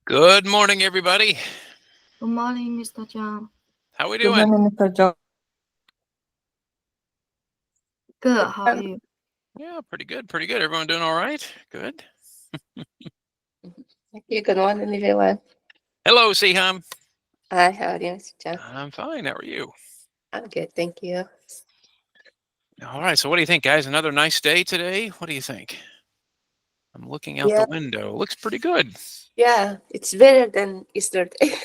Good morning, everybody. Good morning, Mr. John. How we Good doing? morning, Mr. John. Good, how are you? Yeah, pretty good, pretty good. Everyone doing all right? Good. Thank you. Good morning, everyone. Hello, Siham. Hi, how are you, Mr. John? I'm fine. How are you? I'm good, thank you. All right. So, what do you think, guys? Another nice day today. What do you think? I'm looking out the Yeah, window. Looks pretty good. yeah, it's better than yesterday.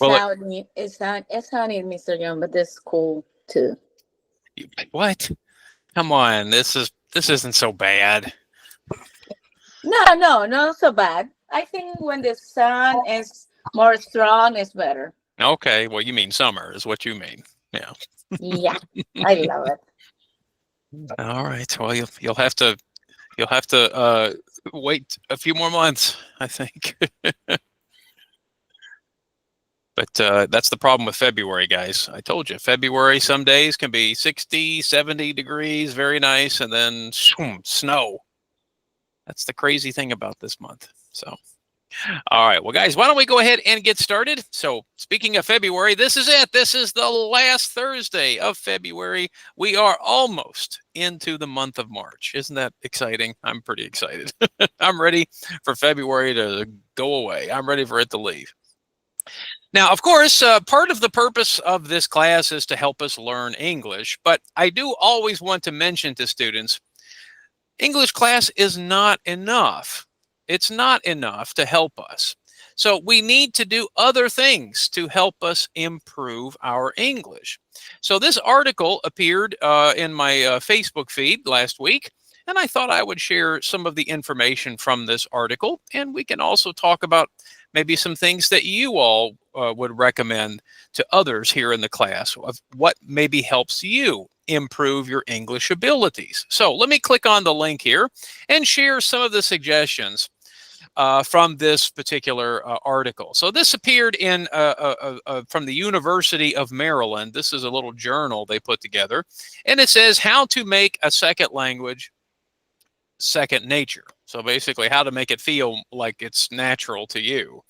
Well, It's sunny, Mr. Young, but it's cool too. what? Come on. This isn't so bad. No, not so bad. I think when the sun is more strong, it's better. Okay. Well, you mean summer is what you mean. Yeah. Yeah, I love it. All right. Well, you'll have to wait a few more months, I think. But that's the problem with February, guys. I told you, February some days can be 60, 70 degrees, very nice, and then snow. That's the crazy thing about this month. So, all right. Well, guys, why don't we go ahead and get started? So, speaking of February, this is it. This is the last Thursday of February. We are almost into the month of March. Isn't that exciting? I'm pretty excited. I'm ready for February to go away. I'm ready for it to leave. Now, of course, part of the purpose of this class is to help us learn English, but I do always want to mention to students, English class is not enough. It's not enough to help us. So we need to do other things to help us improve our English. So this article appeared in my Facebook feed last week, and I thought I would share some of the information from this article, and we can also talk about maybe some things that you all would recommend to others here in the class of what maybe helps you improve your English abilities. So let me click on the link here and share some of the suggestions from this particular article. So this appeared in from the University of Maryland. This is a little journal they put together, and it says how to make a second language second nature. So basically, how to make it feel like it's natural to you.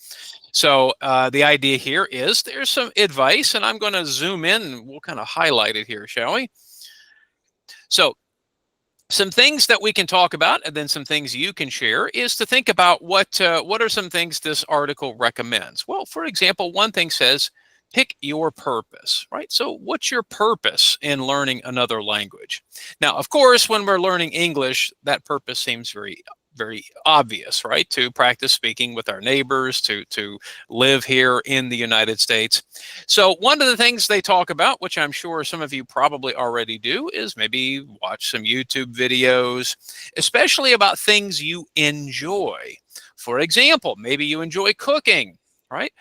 So the idea here is there's some advice, and I'm going to zoom in and we'll kind of highlight it here, shall we? So some things that we can talk about, and then some things you can share, is to think about what are some things this article recommends. Well, for example, one thing says, pick your purpose, right? So what's your purpose in learning another language? Now, of course, when we're learning English, that purpose seems very obvious, right? To practice speaking with our neighbors, to live here in the United States. So one of the things they talk about, which I'm sure some of you probably already do, is maybe watch some YouTube videos, especially about things you enjoy. For example, maybe you enjoy cooking, right?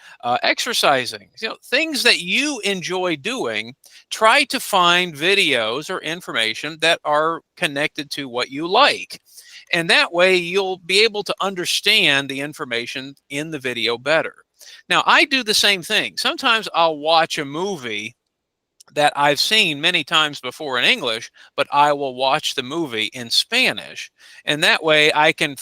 Exercising, things that you enjoy doing. Try to find videos or information that are connected to what you like. And that way you'll be able to understand the information in the video better. Now, I do the same thing. Sometimes I'll watch a movie that I've seen many times before in English, but I will watch the movie in Spanish. And that way I can,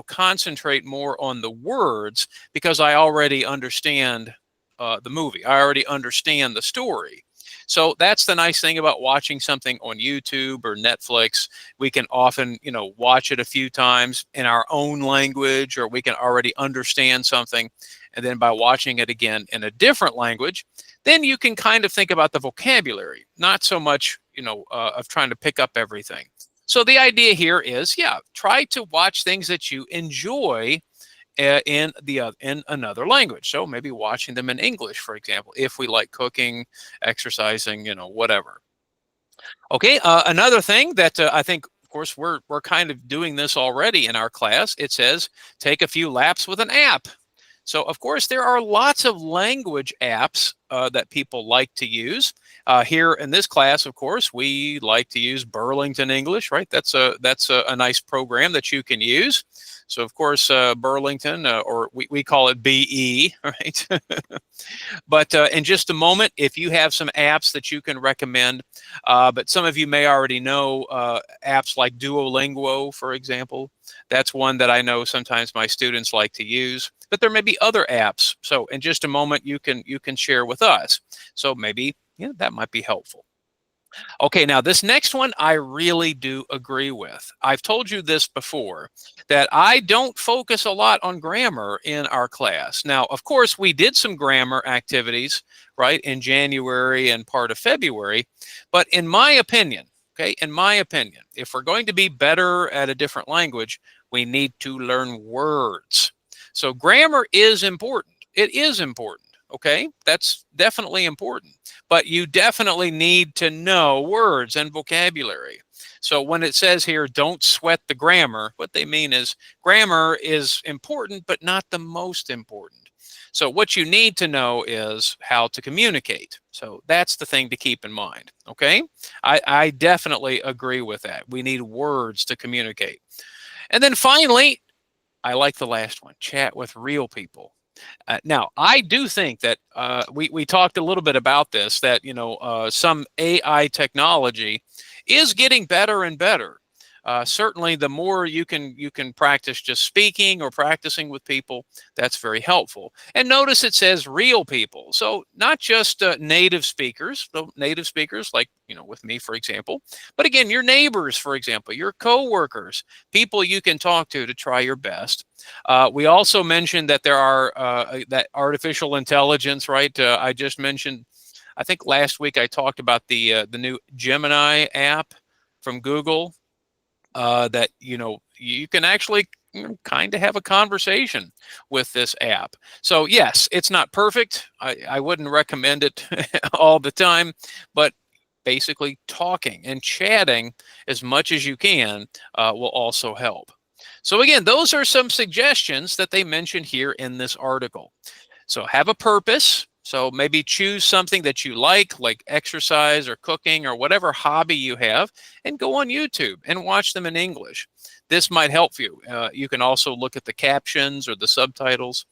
concentrate more on the words because I already understand the movie. I already understand the story. So that's the nice thing about watching something on YouTube or Netflix. We can often, watch it a few times in our own language, or we can already understand something. And then by watching it again in a different language, then you can kind of think about the vocabulary, not so much, of trying to pick up everything. So the idea here is, yeah, try to watch things that you enjoy in another language. So maybe watching them in English, for example, if we like cooking, exercising, whatever. Okay, another thing that I think, of course, we're kind of doing this already in our class. It says take a few laps with an app. So, of course, there are lots of language apps that people like to use. Here in this class, of course, we like to use Burlington English, right? That's a nice program that you can use. So, of course, Burlington, or we call it BE, right? But in just a moment, if you have some apps that you can recommend, but some of you may already know apps like Duolingo, for example. That's one that I know sometimes my students like to use. But there may be other apps. So in just a moment, you can share with us. So maybe that might be helpful. Okay, now this next one I really do agree with. I've told you this before, that I don't focus a lot on grammar in our class. Now, of course, we did some grammar activities, right, in January and part of February. But in my opinion, okay, in my opinion, if we're going to be better at a different language, we need to learn words. So grammar is important. It is important, okay? That's definitely important. But you definitely need to know words and vocabulary. So when it says here, don't sweat the grammar, what they mean is grammar is important, but not the most important. So what you need to know is how to communicate. So that's the thing to keep in mind, okay? I definitely agree with that. We need words to communicate. And then finally, I like the last one, chat with real people. Now, I do think that we talked a little bit about this, that, some AI technology is getting better and better. Certainly, the more you can practice just speaking or practicing with people, that's very helpful. And notice it says real people. So not just native speakers, so native speakers like, with me, for example, but again, your neighbors, for example, your coworkers, people you can talk to try your best. We also mentioned that there are that artificial intelligence, right? I just mentioned, I think last week I talked about the new Gemini app from Google. That you can actually kind of have a conversation with this app. So yes, it's not perfect. I wouldn't recommend it all the time, but basically talking and chatting as much as you can will also help. So again, those are some suggestions that they mention here in this article. So have a purpose. So maybe choose something that you like exercise or cooking or whatever hobby you have, and go on YouTube and watch them in English. This might help you. You can also look at the captions or the subtitles,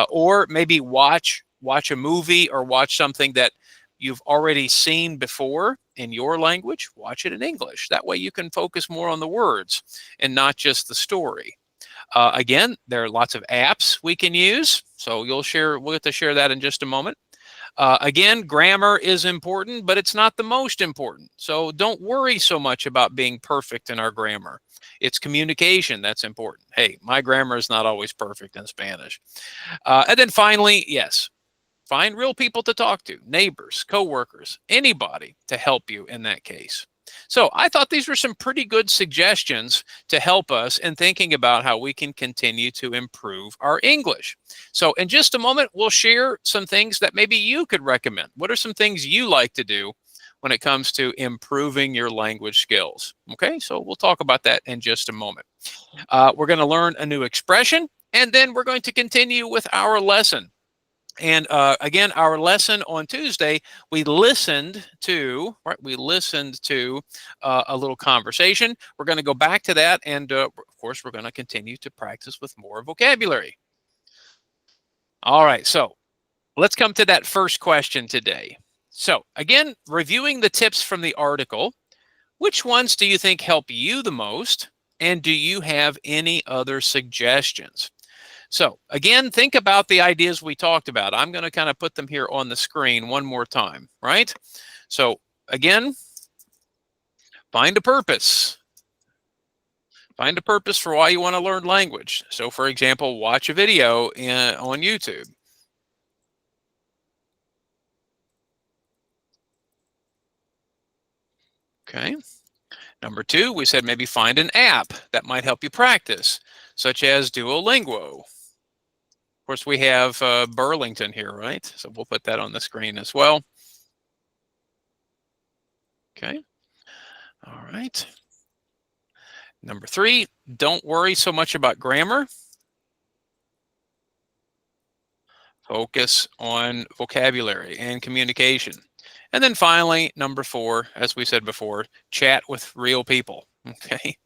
or maybe watch a movie or watch something that you've already seen before in your language. Watch it in English. That way you can focus more on the words and not just the story. Again, there are lots of apps we can use. So we'll get to share that in just a moment. Again, grammar is important, but it's not the most important. So don't worry so much about being perfect in our grammar. It's communication that's important. Hey, my grammar is not always perfect in Spanish. And then finally, yes, find real people to talk to, neighbors, coworkers, anybody to help you in that case. So I thought these were some pretty good suggestions to help us in thinking about how we can continue to improve our English. So in just a moment, we'll share some things that maybe you could recommend. What are some things you like to do when it comes to improving your language skills? Okay, so we'll talk about that in just a moment. We're going to learn a new expression, and then we're going to continue with our lesson. And again, our lesson on Tuesday, we listened to a little conversation. We're going to go back to that, and of course, we're going to continue to practice with more vocabulary. All right, so let's come to that first question today. So again, reviewing the tips from the article, which ones do you think help you the most, and do you have any other suggestions? So again, think about the ideas we talked about. I'm going to kind of put them here on the screen one more time, right? So again, find a purpose. Find a purpose for why you want to learn language. So for example, watch a video on YouTube. Okay. Number 2, we said maybe find an app that might help you practice, such as Duolingo. Of course, we have Burlington here, right? So we'll put that on the screen as well. Okay. All right. Number 3, don't worry so much about grammar. Focus on vocabulary and communication. And then finally, number 4, as we said before, chat with real people. Okay.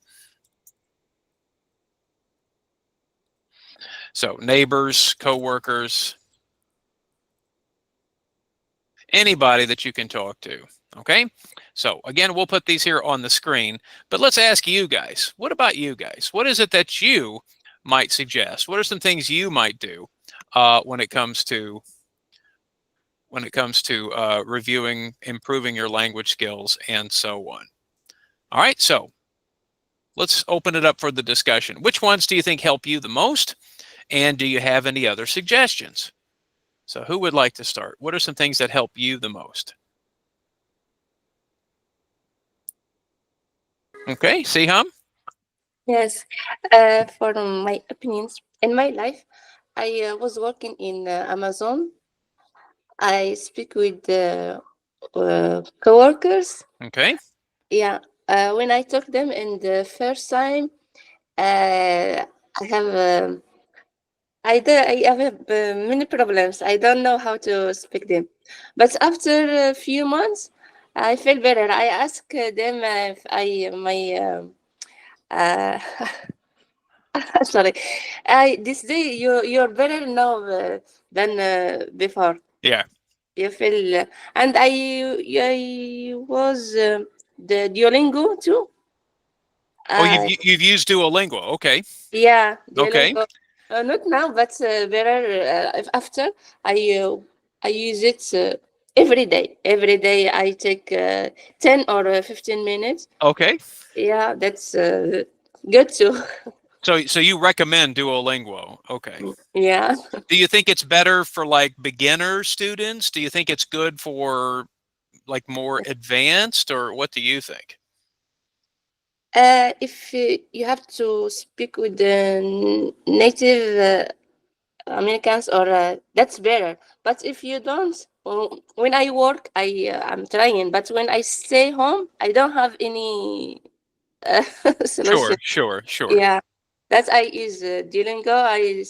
So neighbors, coworkers, anybody that you can talk to. Okay. So again, we'll put these here on the screen, but let's ask you guys, what about you guys? What is it that you might suggest? What are some things you might do when it comes to reviewing, improving your language skills, and so on? All right, so let's open it up for the discussion. Which ones do you think help you the most? And do you have any other suggestions? So who would like to start? What are some things that help you the most? Okay, Siham? Yes. For my opinions in my life, I was working in Amazon. I speak with coworkers. Okay, Yeah. When I talk them in the first time, I have I have many problems. I don't know how to speak them, but after a few months, I feel better. I ask them if I my uh, sorry, I this day you're better now than before. yeah. You feel and I was the Duolingo too. Oh, Uh, you've used Duolingo. Okay, Yeah, okay, Duolingo. Not now, but better after I use it every day. Every day I take 10 or 15 minutes. okay. Yeah, that's good too. So you recommend Duolingo? Okay. Yeah. Do you think it's better for like beginner students? Do you think it's good for like more advanced, or what do you think? If you have to speak with the native Americans, or that's better. But if you don't, when I work, I'm trying. But when I stay home, I don't have any solution. Sure. Yeah, that I use Duolingo.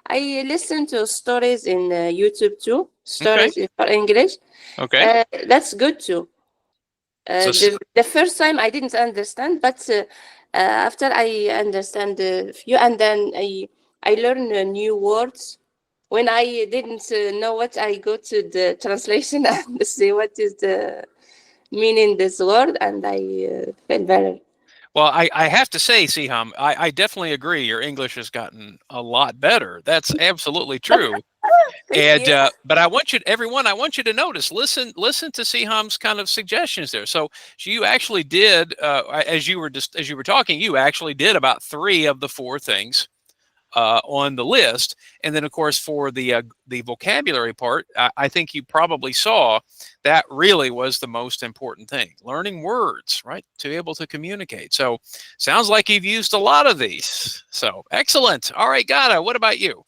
I listen to stories in YouTube too. Okay, Stories for English. okay. That's good too. So The first time I didn't understand, but after I understand a few, and then I learn new words. When I didn't know what, I go to the translation and see what is the meaning this word, and I feel better. well, I have to say, Siham, I definitely agree. Your English has gotten a lot better. That's absolutely true. Thank And you. but I want you, everyone, I want you to notice, listen to Siham's kind of suggestions there. So you actually did, as you were talking, you actually did about 3 of the 4 things on the list. And then, of course, for the vocabulary part, I think you probably saw that really was the most important thing: learning words, right, to be able to communicate. So, sounds like you've used a lot of these. So, excellent. All right, Gada, what about you?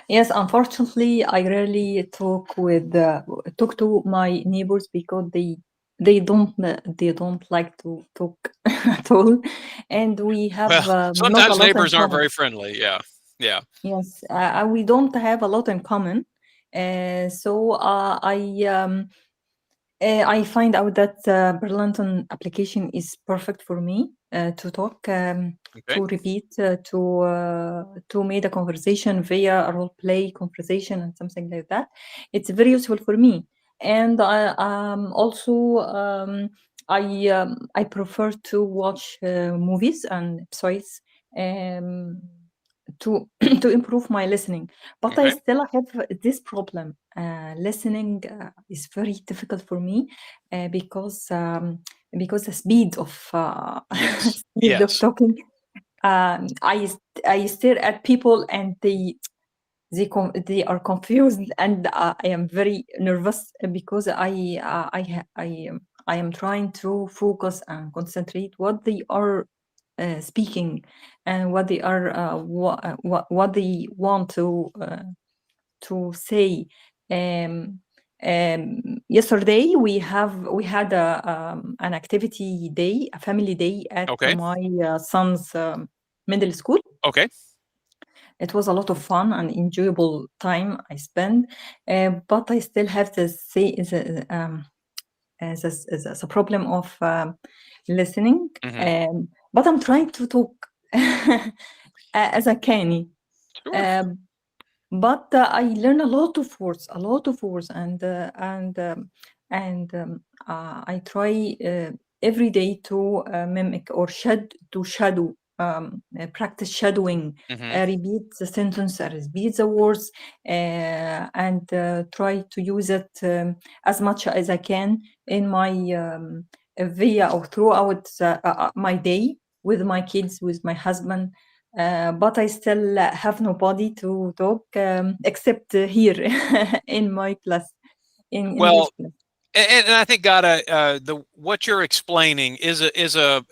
Yes, unfortunately, I rarely talk to my neighbors because they don't like to talk at all, and we have Well, not a sometimes lot in neighbors aren't common. very friendly. Yeah, yeah. Yes, we don't have a lot in common, so I find out that Berlanton application is perfect for me to talk, Okay. to repeat, to make a conversation via a role play conversation and something like that. It's very useful for me, and also I prefer to watch movies and episodes to to improve my listening. But I Okay. still have this problem. Listening is very difficult for me because the speed of Yes. speed of Yes. talking. I stare at people and they are confused, and I am very nervous because I am trying to focus and concentrate what they are speaking and what they are what they want to say. Um, Yesterday we had an activity day, a family day at Okay. my son's middle school. Okay. It was a lot of fun and enjoyable time I spent, but I still have as a problem of listening. Mhm. But I'm trying to talk as I can. Sure. But I learn a lot of words, and I try every day to mimic or shadow, practice shadowing. Mhm. Repeat the sentence, repeat the words, and try to use it as much as I can in my via or throughout my day with my kids, with my husband. But I still have nobody to talk except here in my class, in English Well, class. and I think Gada, the what you're explaining is a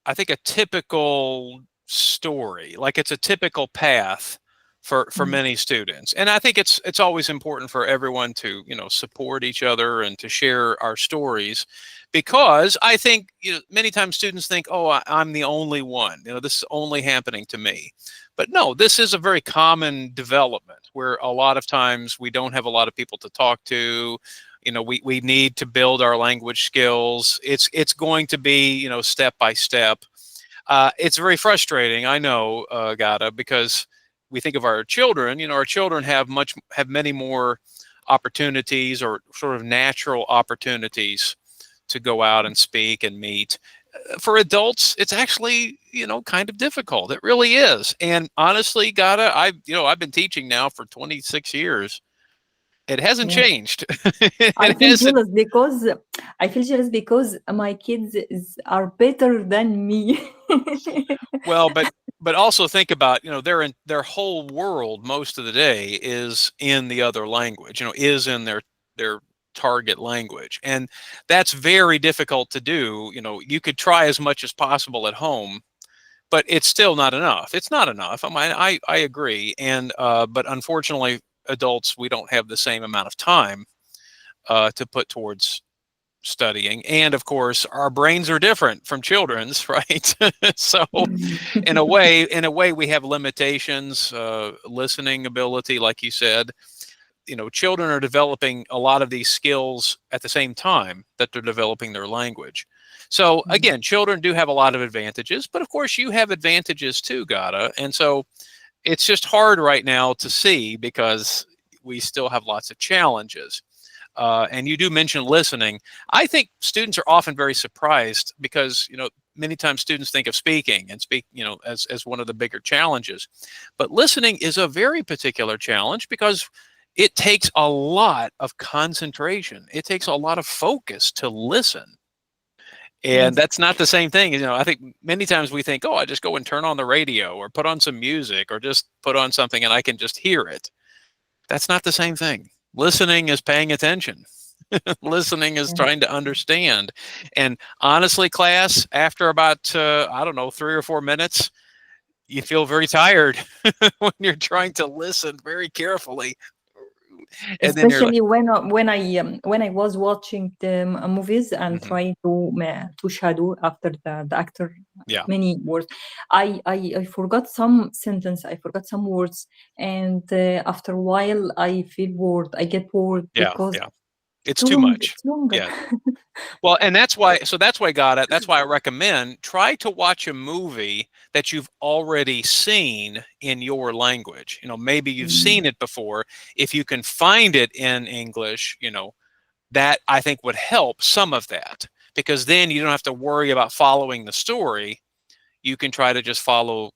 I think a typical story. Like it's a typical path for Mm. many students. And I think it's always important for everyone to, support each other and to share our stories, because I think, many times students think, "Oh, I'm the only one. This is only happening to me." But no, this is a very common development where a lot of times we don't have a lot of people to talk to. We need to build our language skills. It's going to be, step by step. It's very frustrating, I know, Gada, because we think of our children. Our children have many more opportunities, or sort of natural opportunities, to go out and speak and meet. For adults, it's actually, kind of difficult. It really is. And honestly, Gada, I've been teaching now for 26 years. It hasn't Yeah. changed. I It feel hasn't. jealous because my kids are better than me. Well, but also think about, their whole world most of the day is in the other language, is in their target language. And that's very difficult to do. You could try as much as possible at home, but it's still not enough. It's not enough. I mean, I agree. And but unfortunately, adults, we don't have the same amount of time to put towards studying. And of course, our brains are different from children's, right? So in a way, we have limitations. Listening ability, like you said, children are developing a lot of these skills at the same time that they're developing their language. So again, children do have a lot of advantages, but of course you have advantages too, Gada. And so it's just hard right now to see, because we still have lots of challenges. And you do mention listening. I think students are often very surprised, because many times students think of speaking and as one of the bigger challenges, but listening is a very particular challenge, because it takes a lot of concentration. It takes a lot of focus to listen. And Yes. that's not the same thing. I think many times we think, "Oh, I just go and turn on the radio or put on some music or just put on something and I can just hear it." That's not the same thing. Listening is paying attention. Listening is Yeah. trying to understand. And honestly, class, after about, I don't know, 3 or 4 minutes, you feel very tired when you're trying to listen very carefully. And then you're like, Especially when I was watching the movies and Mhm. trying to shadow after the actor Yeah. many words. I forgot some sentence. I forgot some words, and after a while I feel bored. I get bored Yeah. because Yeah. It's too too long. much. It's longer. Yeah. Well, and that's why, that's why I recommend, try to watch a movie that you've already seen in your language. Maybe you've seen it before. If you can find it in English, that I think would help some of that, because then you don't have to worry about following the story. You can try to just follow,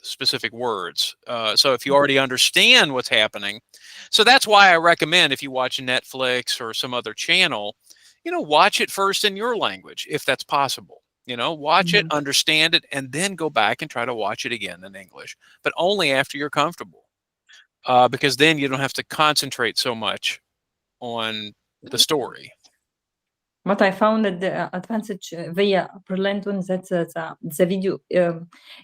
specific words. So if you already understand what's happening, so that's why I recommend, if you watch Netflix or some other channel, watch it first in your language, if that's possible. Watch it, understand it, and then go back and try to watch it again in English, but only after you're comfortable, because then you don't have to concentrate so much on the story. But I found that the advantage via Berlin that the video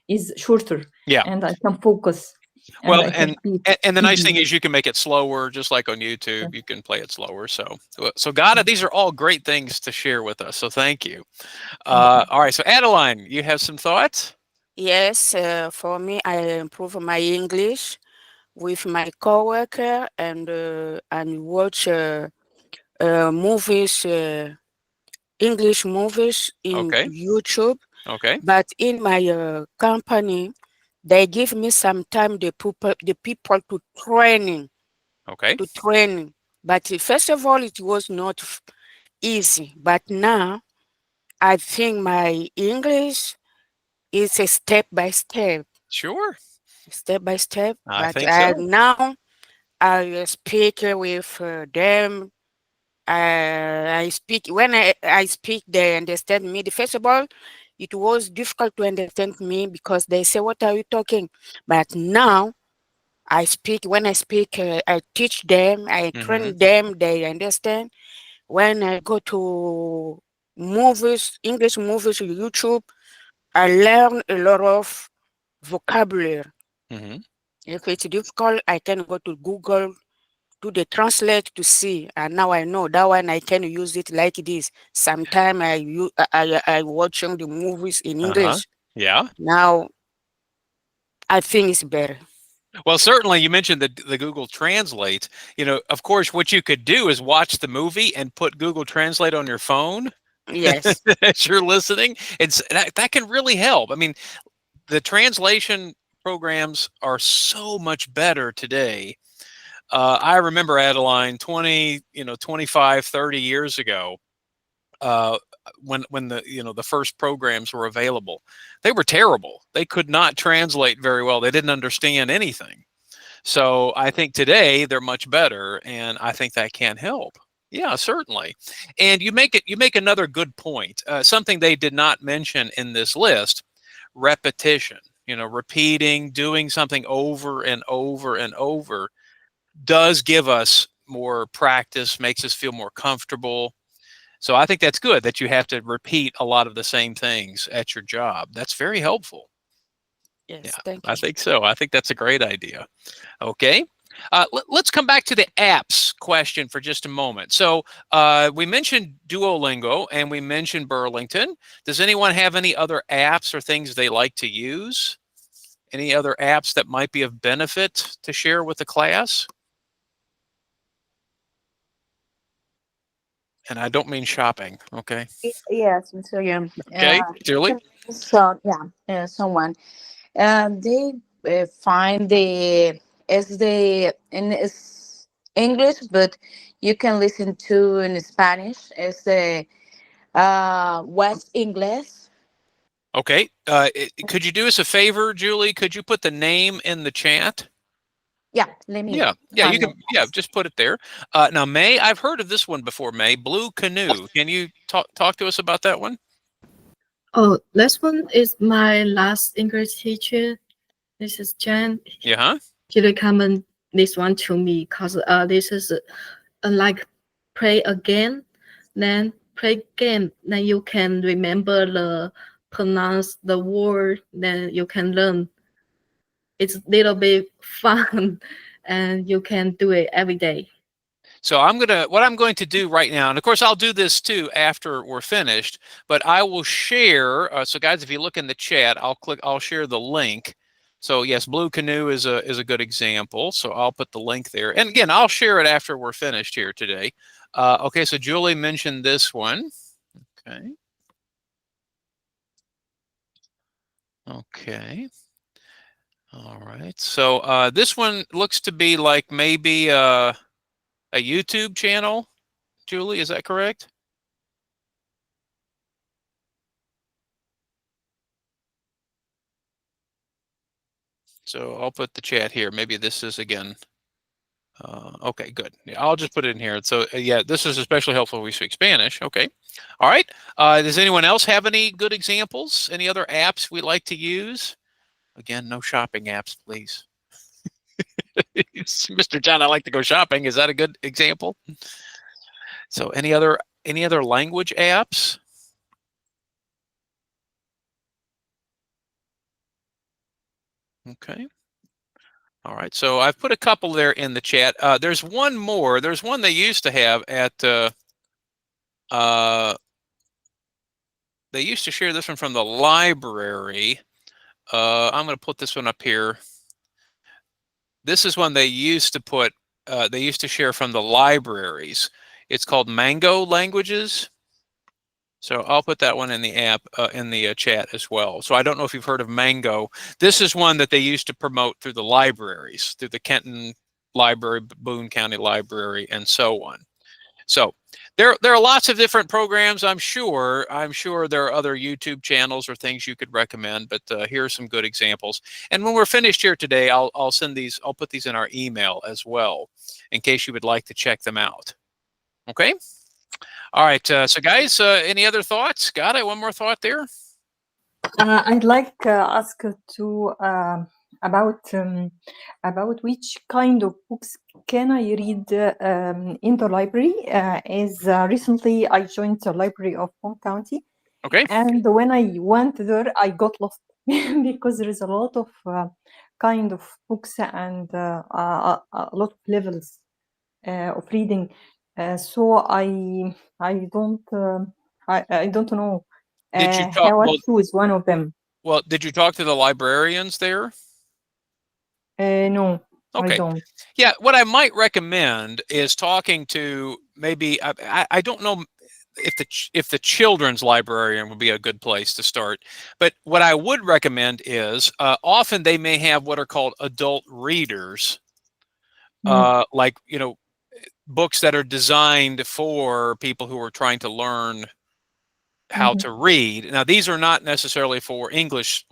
is shorter, Yeah. and I can focus, and Well, I can keep and the nice thing easily. is you can make it slower, just like on YouTube. You can play it slower. So Gada, these are all great things to share with us. So thank you. All right. So Adeline, you have some thoughts? Yes, for me, I improve my English with my coworker and watch movies English movies in Okay. YouTube, Okay. but in my company, they give me some time the people to training Okay. to training. But first of all, it was not easy. But now I think my English is a step by step, Sure. step by step. I But think so. now I speak with them. I speak when I speak, they understand me. First of all, it was difficult to understand me because they say, "What are you talking?" But now I speak. When I speak, I teach them. I train them. They understand. When I go to movies, English movies, on YouTube, I learn a lot of vocabulary. Mm-hmm. If it's difficult, I can go to Google, do the translate to see, and now I know that one I can use it like this. Sometimes I watching the movies in English. Yeah. Now I think it's better. Well, certainly you mentioned the Google Translate. You know, of course, what you could do is watch the movie and put Google Translate on your phone Yes. as you're listening. That can really help. I mean, the translation programs are so much better today. I remember, Adeline, 25, 30 years ago, uh, when the first programs were available, they were terrible. They could not translate very well. They didn't understand anything. So I think today they're much better, and I think that can help. Yeah, certainly. And you make another good point. Something they did not mention in this list: repetition. Repeating, doing something over and over and over does give us more practice, makes us feel more comfortable. So I think that's good that you have to repeat a lot of the same things at your job. That's very helpful. Yes. Yeah, Thank I you. think so. I think that's a great idea. Okay. Let's come back to the apps question for just a moment. So we mentioned Duolingo and we mentioned Burlington. Does anyone have any other apps or things they like to use? Any other apps that might be of benefit to share with the class? And I don't mean shopping. Okay. Yes, Mr. Yum. Okay, Julie? So yeah, someone. They find the English, but you can listen to in Spanish. It's the West English. Okay. Could you do us a favor, Julie? Could you put the name in the chat? Yeah, let me Yeah, you find can. it. Yeah, just put it there. Now, May, I've heard of this one before. May, Blue Canoe. Can you talk to us about that one? Oh, this one is my last English teacher. This is Jen. Yeah. Huh? He recommend this one to me because this is like play again, then play game. Then you can remember pronounce the word. Then you can learn. It's a little bit fun, and you can do it every day. So what I'm going to do right now, and of course I'll do this too after we're finished, but I will share. So guys, if you look in the chat, I'll share the link. So yes, Blue Canoe is a good example. So I'll put the link there. And again, I'll share it after we're finished here today. Okay, so Julie mentioned this one. Okay. Okay. All right. So this one looks to be like maybe a YouTube channel. Julie, is that correct? So I'll put the chat here. Maybe this is again. Okay, good. Yeah, I'll just put it in here. So yeah, this is especially helpful when we speak Spanish. Okay. All right. Does anyone else have any good examples? Any other apps we like to use? Again, no shopping apps, please. Mr. John, I like to go shopping. Is that a good example? So any other language apps? Okay. All right. So I've put a couple there in the chat. There's one more. There's one they used to have at they used to share this one from the library. I'm going to put this one up here. This is one they used to put. They used to share from the libraries. It's called Mango Languages. So I'll put that one in the app, in the chat as well. So I don't know if you've heard of Mango. This is one that they used to promote through the libraries, through the Kenton Library, Boone County Library, and so on. So there are lots of different programs. I'm sure there are other YouTube channels or things you could recommend, but here are some good examples. And when we're finished here today, I'll send these. I'll put these in our email as well, in case you would like to check them out. Okay. All right. So guys, any other thoughts? Got it? One more thought there. I'd like ask to about which kind of books can I read in the library? As recently I joined the library of Boone County, Okay. and when I went there, I got lost because there is a lot of kind of books and a lot of levels of reading. So I don't know Did you talk? how I Well, choose one of them. well, did you talk to the librarians there? No, I Okay. don't. Yeah, what I might recommend is talking to maybe I don't know if the children's librarian would be a good place to start, but what I would recommend is often they may have what are called adult readers, like books that are designed for people who are trying to learn how to read. Now, these are not necessarily for English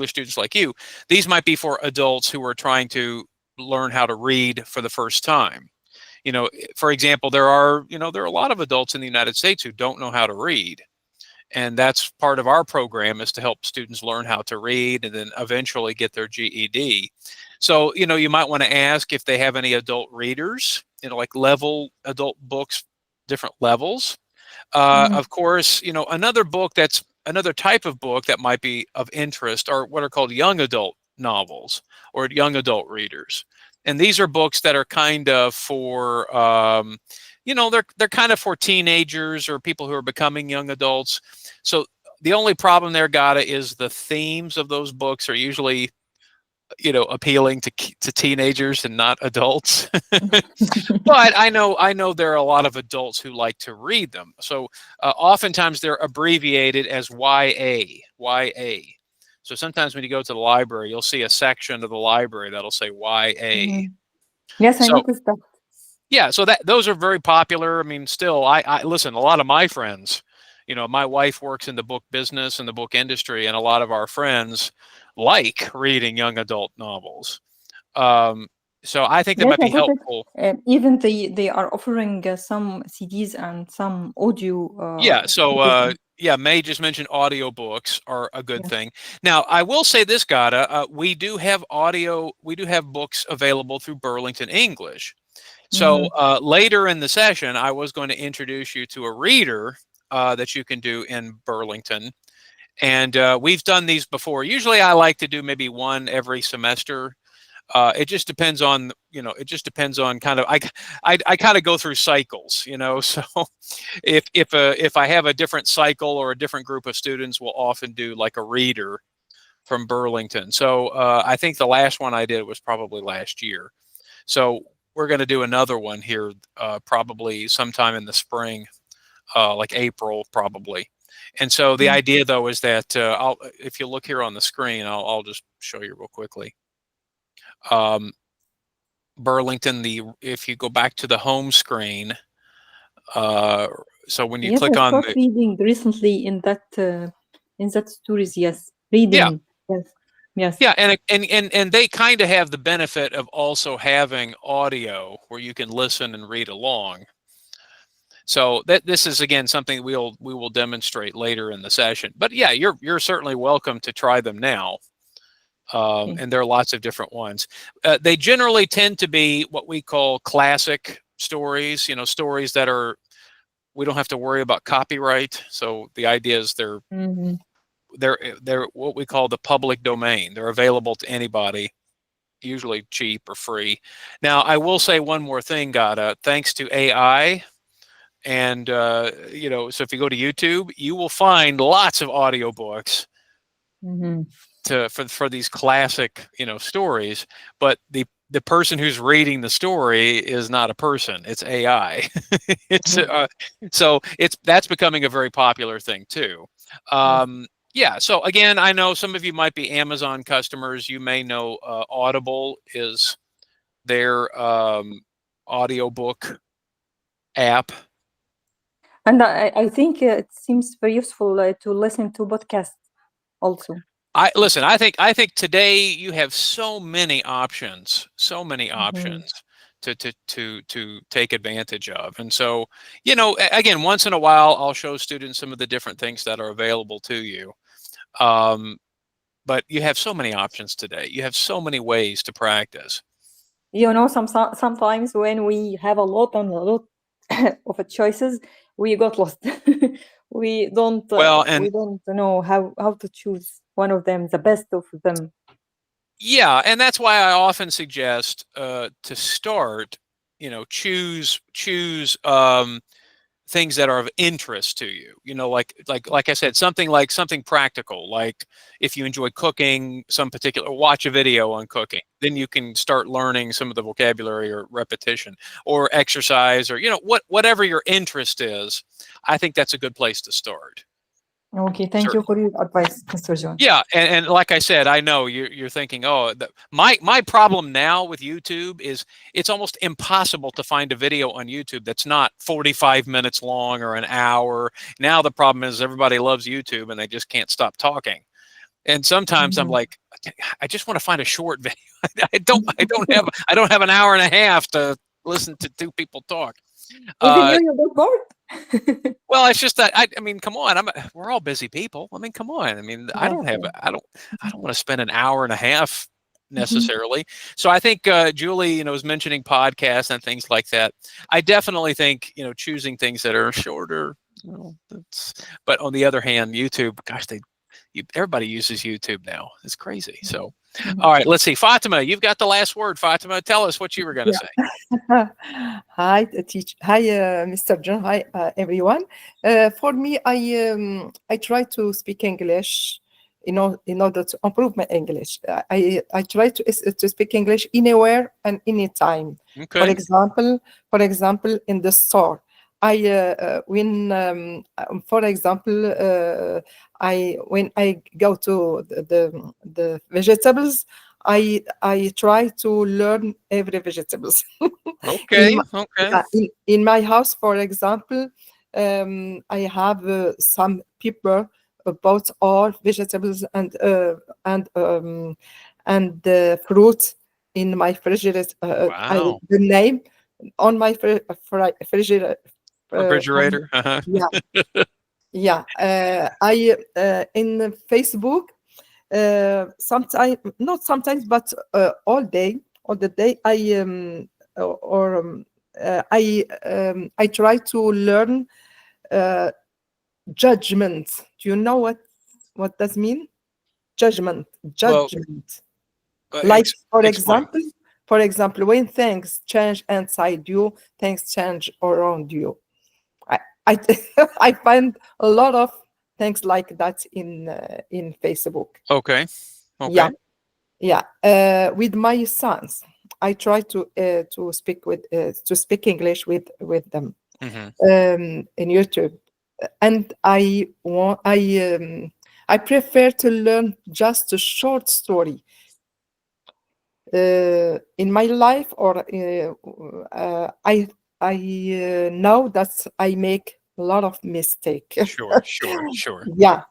students like you. These might be for adults who are trying to learn how to read for the first time. For example, there are a lot of adults in the United States who don't know how to read. And that's part of our program, is to help students learn how to read and then eventually get their GED. So, you might want to ask if they have any adult readers, like level adult books, different levels. Of course, another type of book that might be of interest are what are called young adult novels or young adult readers. And these are books that are kind of for, they're kind of for teenagers or people who are becoming young adults. So the only problem there, Gata, is the themes of those books are usually appealing to teenagers and not adults. But I know there are a lot of adults who like to read them. So oftentimes they're abbreviated as YA. So sometimes when you go to the library, you'll see a section of the library that'll say YA. Yes, I So noticed that. yeah, so those are very popular. I mean, still, I listen, a lot of my friends, my wife works in the book business and the book industry, and a lot of our friends like reading young adult novels. So I think that Yes, might I be got it. helpful. Even they are offering some CDs and some audio. Yeah, so edition. May just mentioned audiobooks are a good Yes. thing. Now, I will say this, Gata, we do have books available through Burlington English. So later in the session, I was going to introduce you to a reader that you can do in Burlington. And we've done these before. Usually I like to do maybe one every semester. It just depends on, kind of, I kind of go through cycles, so if I have a different cycle or a different group of students, we'll often do like a reader from Burlington. So I think the last one I did was probably last year. So we're going to do another one here probably sometime in the spring, like April probably. And so the idea though is that if you look here on the screen, I'll just show you real quickly. Burlington, if you go back to the home screen, so when you click I on start reading recently in that stories. Yes, reading. Yes. Yeah, and they kind of have the benefit of also having audio where you can listen and read along. So this is again something we will demonstrate later in the session. But yeah, you're certainly welcome to try them now. And there are lots of different ones. They generally tend to be what we call classic stories. Stories that we don't have to worry about copyright. So the idea is they're what we call the public domain. They're available to anybody, usually cheap or free. Now, I will say one more thing, Gata. Thanks to AI, and so if you go to YouTube, you will find lots of audiobooks for these classic stories. But the the person who's reading the story is not a person; it's AI. It's so that's becoming a very popular thing too. Yeah. So again, I know some of you might be Amazon customers. You may know Audible is their audiobook app. And I think it seems very useful to listen to podcasts also. Listen. I think today you have so many options, to take advantage of. And so, again, once in a while, I'll show students some of the different things that are available to you. But you have so many options today. You have so many ways to practice. Sometimes when we have a lot of choices, we got lost. we don't know how to choose one of them, the best of them. Yeah, and that's why I often suggest to start, choose things that are of interest to you. Like I said, something practical, like if you enjoy cooking, watch a video on cooking, then you can start learning some of the vocabulary or repetition or exercise or whatever your interest is. I think that's a good place to start. Okay, thank you for your advice, Mr. John. Yeah, and like I said, I know you're thinking, oh, my problem now with YouTube is it's almost impossible to find a video on YouTube that's not 45 minutes long or an hour. Now the problem is everybody loves YouTube and they just can't stop talking. And sometimes I'm like, I just want to find a short video. I don't have an hour and a half to listen to two people talk. Even you got bored? Well, it's just that I mean, come on, we're all busy people. I mean, come on. I mean, I don't want to spend an hour and a half necessarily. So I think Julie, was mentioning podcasts and things like that. I definitely think choosing things that are shorter. But on the other hand, YouTube, gosh, everybody uses YouTube now. It's crazy. So, all right, let's see. Fatima, you've got the last word. Fatima, tell us what you were going to say. Hi, Mr. John. Hi, everyone. For me, I try to speak English, in order to improve my English. I try to speak English anywhere and anytime. Okay. For example, in the store. For example, when I go to the vegetables, I try to learn every vegetables. Okay. In my house, for example, I have some paper about all vegetables and fruit in my refrigerator. Wow. The name on my refrigerator. Refrigerator. Yeah. I in Facebook. Not sometimes, but all the day, I try to learn judgment. Do you know what does mean? Judgment. Like for example, when things change inside you, things change around you. I find a lot of things like that in Facebook. Okay. Yeah. With my sons, I try to speak English with them in YouTube, and I prefer to learn just a short story. In my life, or I know that I make a lot of mistakes. Sure. Yeah.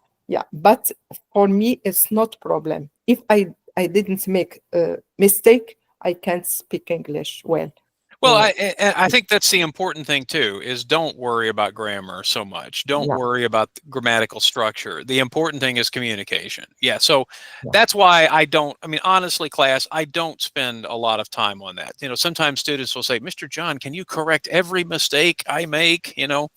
But for me, it's not problem. If I didn't make a mistake, I can't speak English well. Well, I think that's the important thing too, is don't worry about grammar so much. Don't worry about grammatical structure. The important thing is communication. Yeah. So that's why honestly, class, I don't spend a lot of time on that. Sometimes students will say, Mr. John, can you correct every mistake I make? No,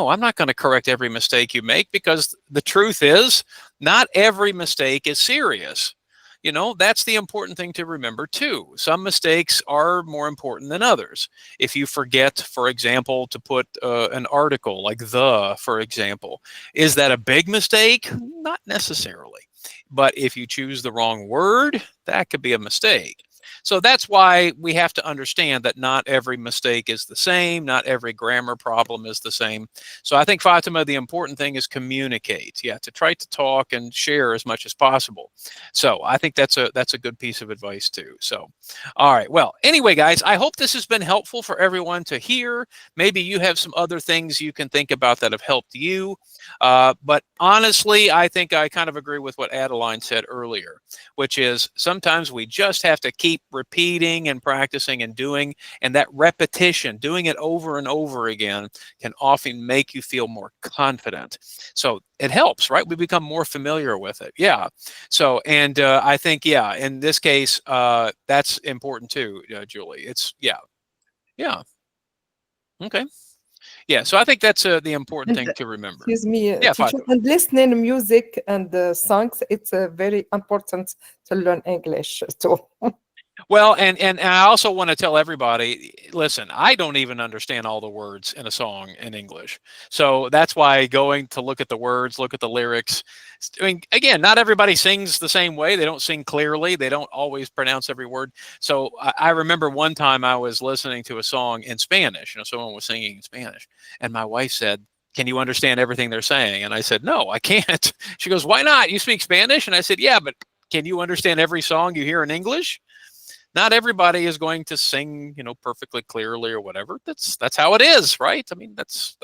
I'm not going to correct every mistake you make, because the truth is not every mistake is serious. That's the important thing to remember too. Some mistakes are more important than others. If you forget, for example, to put an article like the, for example, is that a big mistake? Not necessarily. But if you choose the wrong word, that could be a mistake. So that's why we have to understand that not every mistake is the same, not every grammar problem is the same. So I think, Fatima, the important thing is communicate. Yeah, to try to talk and share as much as possible. So I think that's a good piece of advice too. So, all right. Well, anyway, guys, I hope this has been helpful for everyone to hear. Maybe you have some other things you can think about that have helped you. But honestly, I think I kind of agree with what Adeline said earlier, which is sometimes we just have to keep repeating and practicing and doing, and that repetition, doing it over and over again, can often make you feel more confident. So it helps, right? We become more familiar with it. Yeah. So, and I think, yeah, in this case, that's important too, Julie. It's, yeah. Yeah. Okay. Yeah. So I think that's the important thing to remember. Excuse me, Yeah, teacher, Fatima. and listening music and songs, it's very important to learn English too. Well, and I also want to tell everybody, listen, I don't even understand all the words in a song in English. So that's why going to look at the words, look at the lyrics. I mean, again, not everybody sings the same way. They don't sing clearly. They don't always pronounce every word. So I remember one time I was listening to a song in Spanish. Someone was singing in Spanish, and my wife said, "Can you understand everything they're saying?" And I said, "No, I can't." She goes, "Why not? You speak Spanish?" And I said, "Yeah, but can you understand every song you hear in English?" Not everybody is going to sing, perfectly clearly or whatever. That's how it is, right? I mean, that's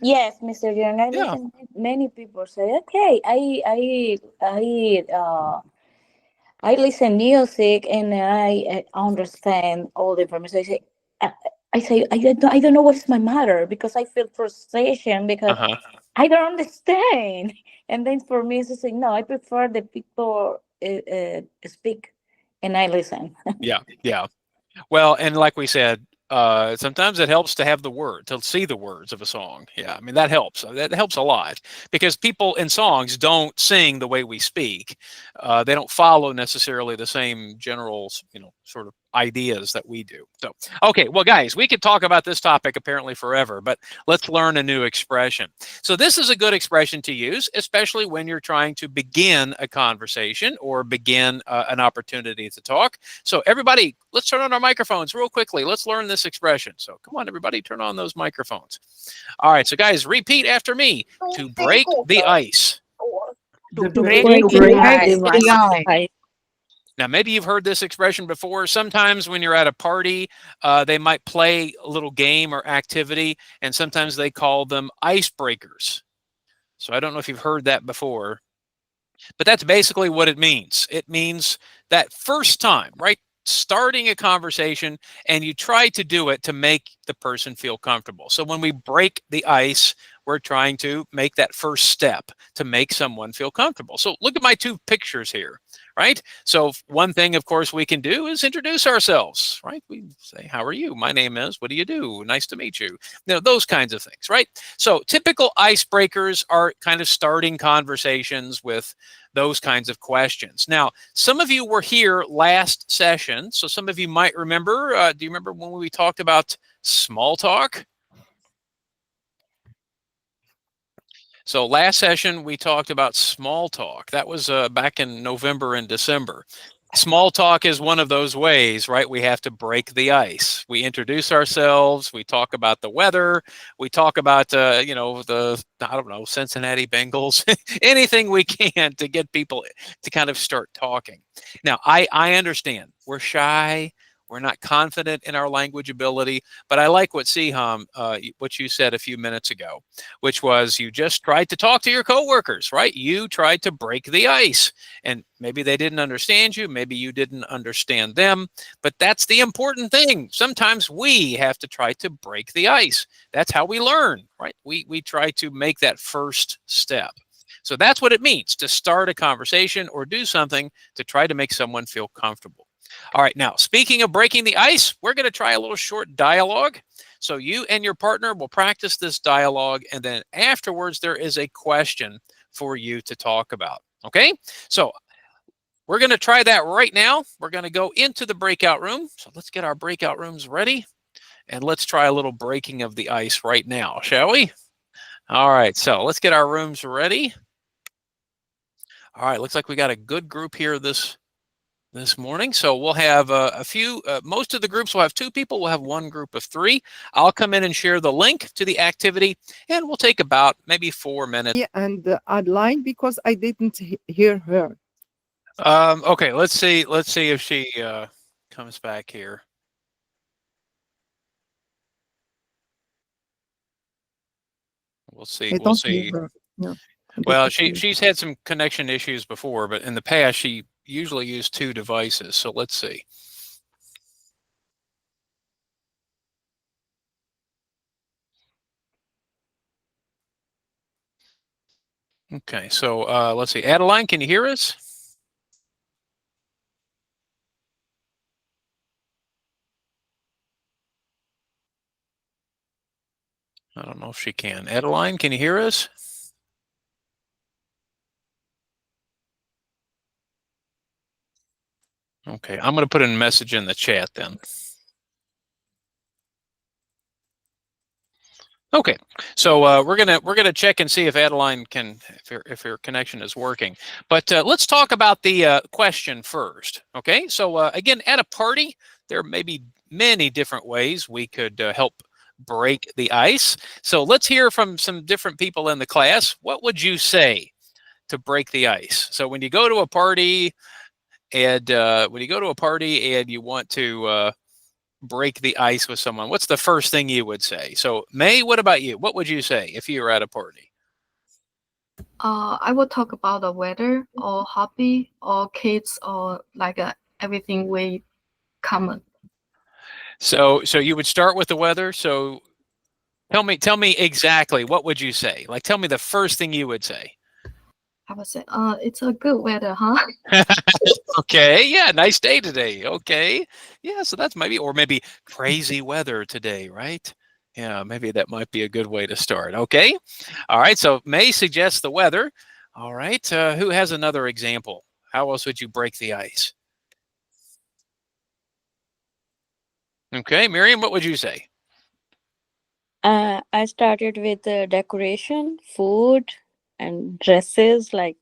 Yes, Mr. John. I yeah. listen many people say, okay, I listen music and I understand all the information. I, I don't know what's my matter because I feel frustration because Uh-huh. I don't understand. And then for me, it's just like, no, I prefer the people speak and I listen. Yeah. Yeah. Well, and like we said, sometimes it helps to have to see the words of a song. Yeah, I mean that helps. That helps a lot because people in songs don't sing the way we speak. They don't follow necessarily the same general, sort of ideas that we do. So, okay, well, guys, we could talk about this topic apparently forever, but let's learn a new expression. So this is a good expression to use, especially when you're trying to begin a conversation or begin an opportunity to talk. So everybody, let's turn on our microphones real quickly. Let's learn this expression. So come on, everybody, turn on those microphones. All right, so guys, repeat after me. To break the ice. To To break break the the ice. ice. Now, maybe you've heard this expression before. Sometimes when you're at a party, they might play a little game or activity, and sometimes they call them icebreakers. So I don't know if you've heard that before, but that's basically what it means. It means that first time, right? Starting a conversation, and you try to do it to make the person feel comfortable. So when we break the ice, we're trying to make that first step to make someone feel comfortable. So look at my two pictures here, right? So one thing, of course, we can do is introduce ourselves, right? We say, "How are you? My name is," "What do you do? Nice to meet you." Those kinds of things, right? So typical icebreakers are kind of starting conversations with those kinds of questions. Now, some of you were here last session, so some of you might remember. Do you remember when we talked about small talk? So last session, we talked about small talk. That was back in November and December. Small talk is one of those ways, right? We have to break the ice. We introduce ourselves. We talk about the weather. We talk about, I don't know, Cincinnati Bengals, anything we can to get people to kind of start talking. Now, I understand we're shy. We're not confident in our language ability, but I like what Siham, what you said a few minutes ago, which was you just tried to talk to your coworkers, right? You tried to break the ice, and maybe they didn't understand you. Maybe you didn't understand them, but that's the important thing. Sometimes we have to try to break the ice. That's how we learn, right? We try to make that first step. So that's what it means to start a conversation or do something to try to make someone feel comfortable. All right, now, speaking of breaking the ice, we're going to try a little short dialogue. So you and your partner will practice this dialogue, and then afterwards, there is a question for you to talk about. Okay? So we're going to try that right now. We're going to go into the breakout room. So let's get our breakout rooms ready, and let's try a little breaking of the ice right now, shall we? All right, so let's get our rooms ready. All right, looks like we got a good group here this this morning. So we'll have a few, most of the groups will have 2 people. We'll have one group of 3. I'll come in and share the link to the activity, and we'll take about maybe 4 minutes. Yeah, and Adeline, because I didn't hear her. Okay, let's see if she comes back here. We'll see. I We'll don't hear see. her. No. Well, she's had some connection issues before, but in the past she usually used 2 devices. So let's see. Okay, so let's see. Adeline, can you hear us? I don't know if she can. Adeline, can you hear us? Okay, I'm going to put a message in the chat then. Okay, so we're gonna check and see if Adeline can, if her connection is working. But let's talk about the question first. Okay, so again, at a party, there may be many different ways we could help break the ice. So let's hear from some different people in the class. What would you say to break the ice? So when you go to a party, and you want to break the ice with someone, what's the first thing you would say? So May, what about you? What would you say if you were at a party? I will talk about the weather or hobby or kids or like everything we common. So you would start with the weather. So tell me exactly, what would you say? Like, tell me the first thing you would say. I would say, it's a good weather, huh? Okay, yeah, nice day today. Okay, yeah, so that's maybe, or maybe crazy weather today, right? Yeah, maybe that might be a good way to start. Okay, all right, so May suggests the weather. All right, who has another example? How else would you break the ice? Okay, Miriam, what would you say? I started with decoration, food, and dresses. Like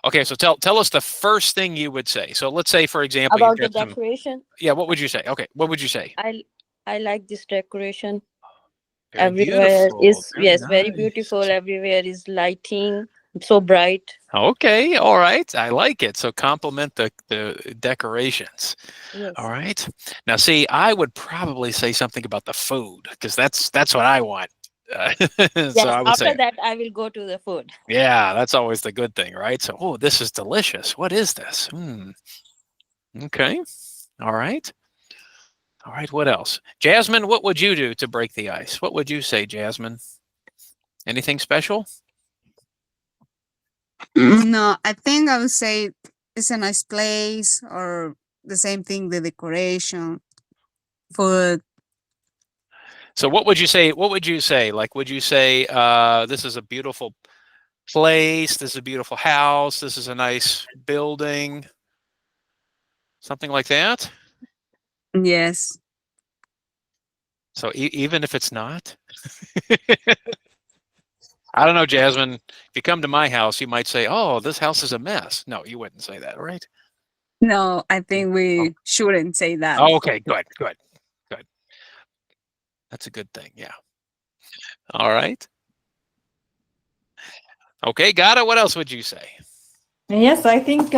Okay, so tell us the first thing you would say. So let's say, for example, you've about the got some. decoration, Yeah, what would you say? Okay, what would you say? I like this decoration. Very Everywhere beautiful. is Very yes, very nice. beautiful. Everywhere is lighting, so bright. Okay, all right. I like it. So compliment the decorations. Yes. All right. Now, see, I would probably say something about the food because that's what I want. Yes. So I would After say, that, I will go to the food. yeah, that's always the good thing, right? So, oh, this is delicious. What is this? Okay. All right. All right. What else? Jasmine, what would you do to break the ice? What would you say, Jasmine? Anything special? No, I think I would say it's a nice place or the same thing, the decoration, food. So what would you say? What would you say? Like, would you say this is a beautiful place, this is a beautiful house, this is a nice building, something like that? Yes. So even if it's not? I don't know, Jasmine. If you come to my house, you might say, oh, this house is a mess. No, you wouldn't say that, right? No, I think we shouldn't say that. Oh, okay, good. That's a good thing, yeah. All right. Okay, Gata, what else would you say? Yes, I think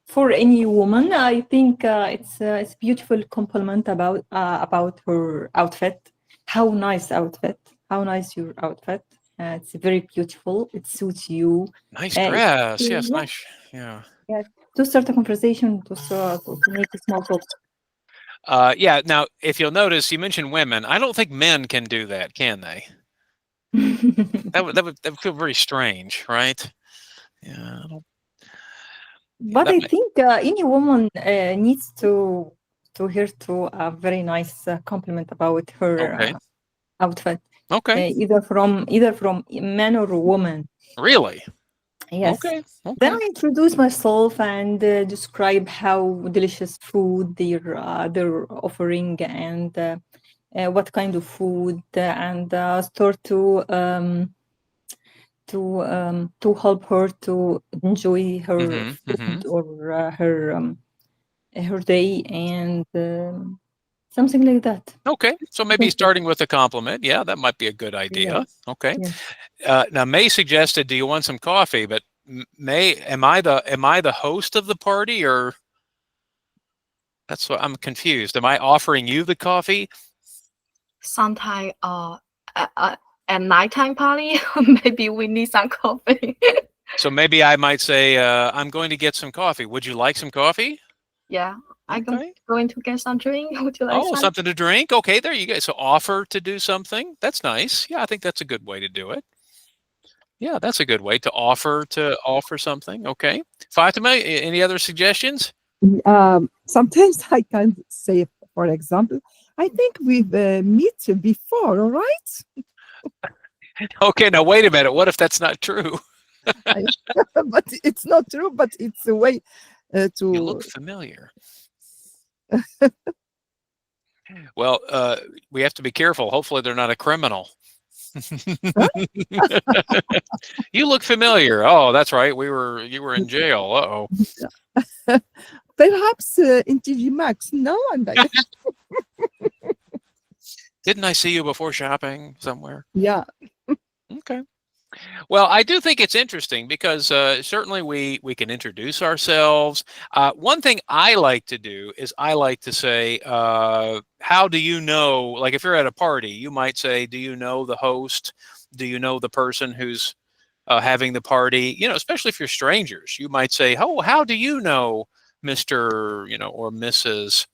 for any woman, I think it's a beautiful compliment about her outfit. How nice outfit! How nice your outfit! It's very beautiful. It suits you. Nice dress. Yes, yeah. nice. Yeah. Yes. To start a conversation, to make a small talk. Yeah. Now, if you'll notice, you mentioned women. I don't think men can do that, can they? That would feel very strange, right? Yeah. But I think any woman needs to hear to a very nice compliment about her outfit. Okay. Either from man or woman. Really? Yes. Okay. Then I introduce myself and describe how delicious food they're offering and what kind of food and start to to help her to enjoy her Mhm, food mhm. or her day and something like that. Okay, so maybe starting with a compliment. Yeah, that might be a good idea. Yes. Okay. Yes. Now May suggested, "Do you want some coffee?" But May, am I the host of the party, or that's what I'm confused. Am I offering you the coffee? Sometime at nighttime party, maybe we need some coffee. So maybe I might say, "I'm going to get some coffee. Would you like some coffee?" Yeah, I'm Okay. going to get some drink. Would you like Oh, some? something to drink. Okay, there you go. So offer to do something. That's nice. Yeah, I think that's a good way to do it. Yeah, that's a good way to offer something. Okay. Fatima, any other suggestions? Sometimes I can say, for example, I think we've met before, all right? Okay, now wait a minute. What if that's not true? But it's not true, but it's a way You to. look familiar. Well, we have to be careful. Hopefully, they're not a criminal. You look familiar. Oh, that's right. You were in jail. Uh-oh. Perhaps in TG Maxx. No, I'm like, Didn't I see you before shopping somewhere? yeah. Okay. Well, I do think it's interesting because certainly we can introduce ourselves. One thing I like to do is I like to say, "How do you know?" Like if you're at a party, you might say, "Do you know the host? Do you know the person who's having the party?" You know, especially if you're strangers, you might say, "Oh, how do you know Mister, or Mrs."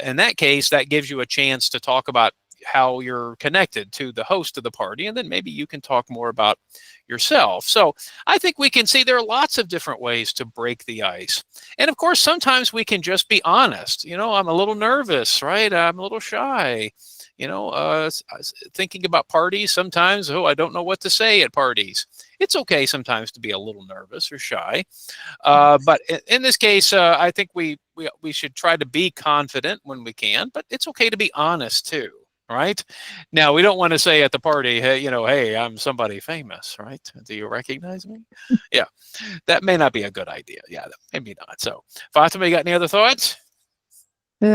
In that case, that gives you a chance to talk about how you're connected to the host of the party, and then maybe you can talk more about yourself. So I think we can see there are lots of different ways to break the ice. And of course, sometimes we can just be honest. I'm a little nervous, right? I'm a little shy. Thinking about parties sometimes, oh, I don't know what to say at parties. It's okay sometimes to be a little nervous or shy. But in this case, I think we should try to be confident when we can, but it's okay to be honest too, right? Now, we don't want to say at the party, hey, hey, I'm somebody famous, right? Do you recognize me? Yeah, that may not be a good idea. Yeah, maybe not. So, Fatima, you got any other thoughts? We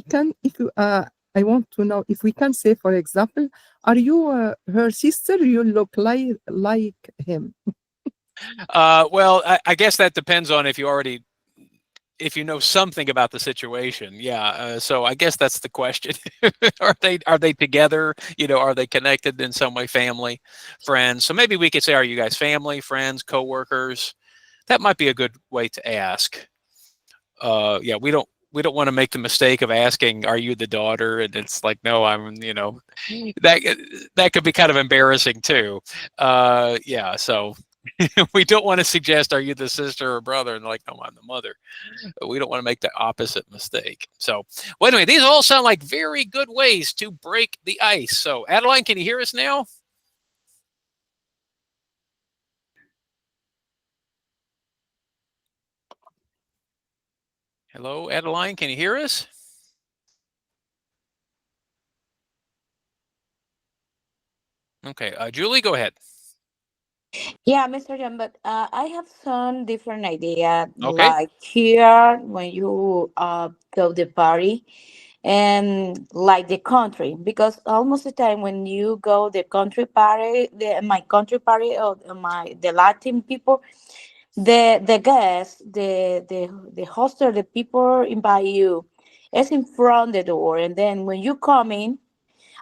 can, if you, I want to know if we can say, for example, are you her sister? You look like him. Well, I guess that depends on if you know something about the situation. Yeah. So I guess that's the question. Are they together? Are they connected in some way? Family, friends? So maybe we could say, are you guys family, friends, coworkers? That might be a good way to ask. Yeah, we don't want to make the mistake of asking, "Are you the daughter?" And it's like, no, I'm. That could be kind of embarrassing too. Yeah. So we don't want to suggest, "Are you the sister or brother?" And like, no, I'm the mother. We don't want to make the opposite mistake. So, well, anyway, these all sound like very good ways to break the ice. So, Adeline, can you hear us now? Hello, Adeline, can you hear us? Okay, Julie, go ahead. Yeah, Mr. John, but I have some different idea. Okay. Like here, when you go the party, and like the country, because almost the time when you go the country party, my country party or the Latin people, the guests, the hoster, the people invite you, it's in front the door, and then when you come in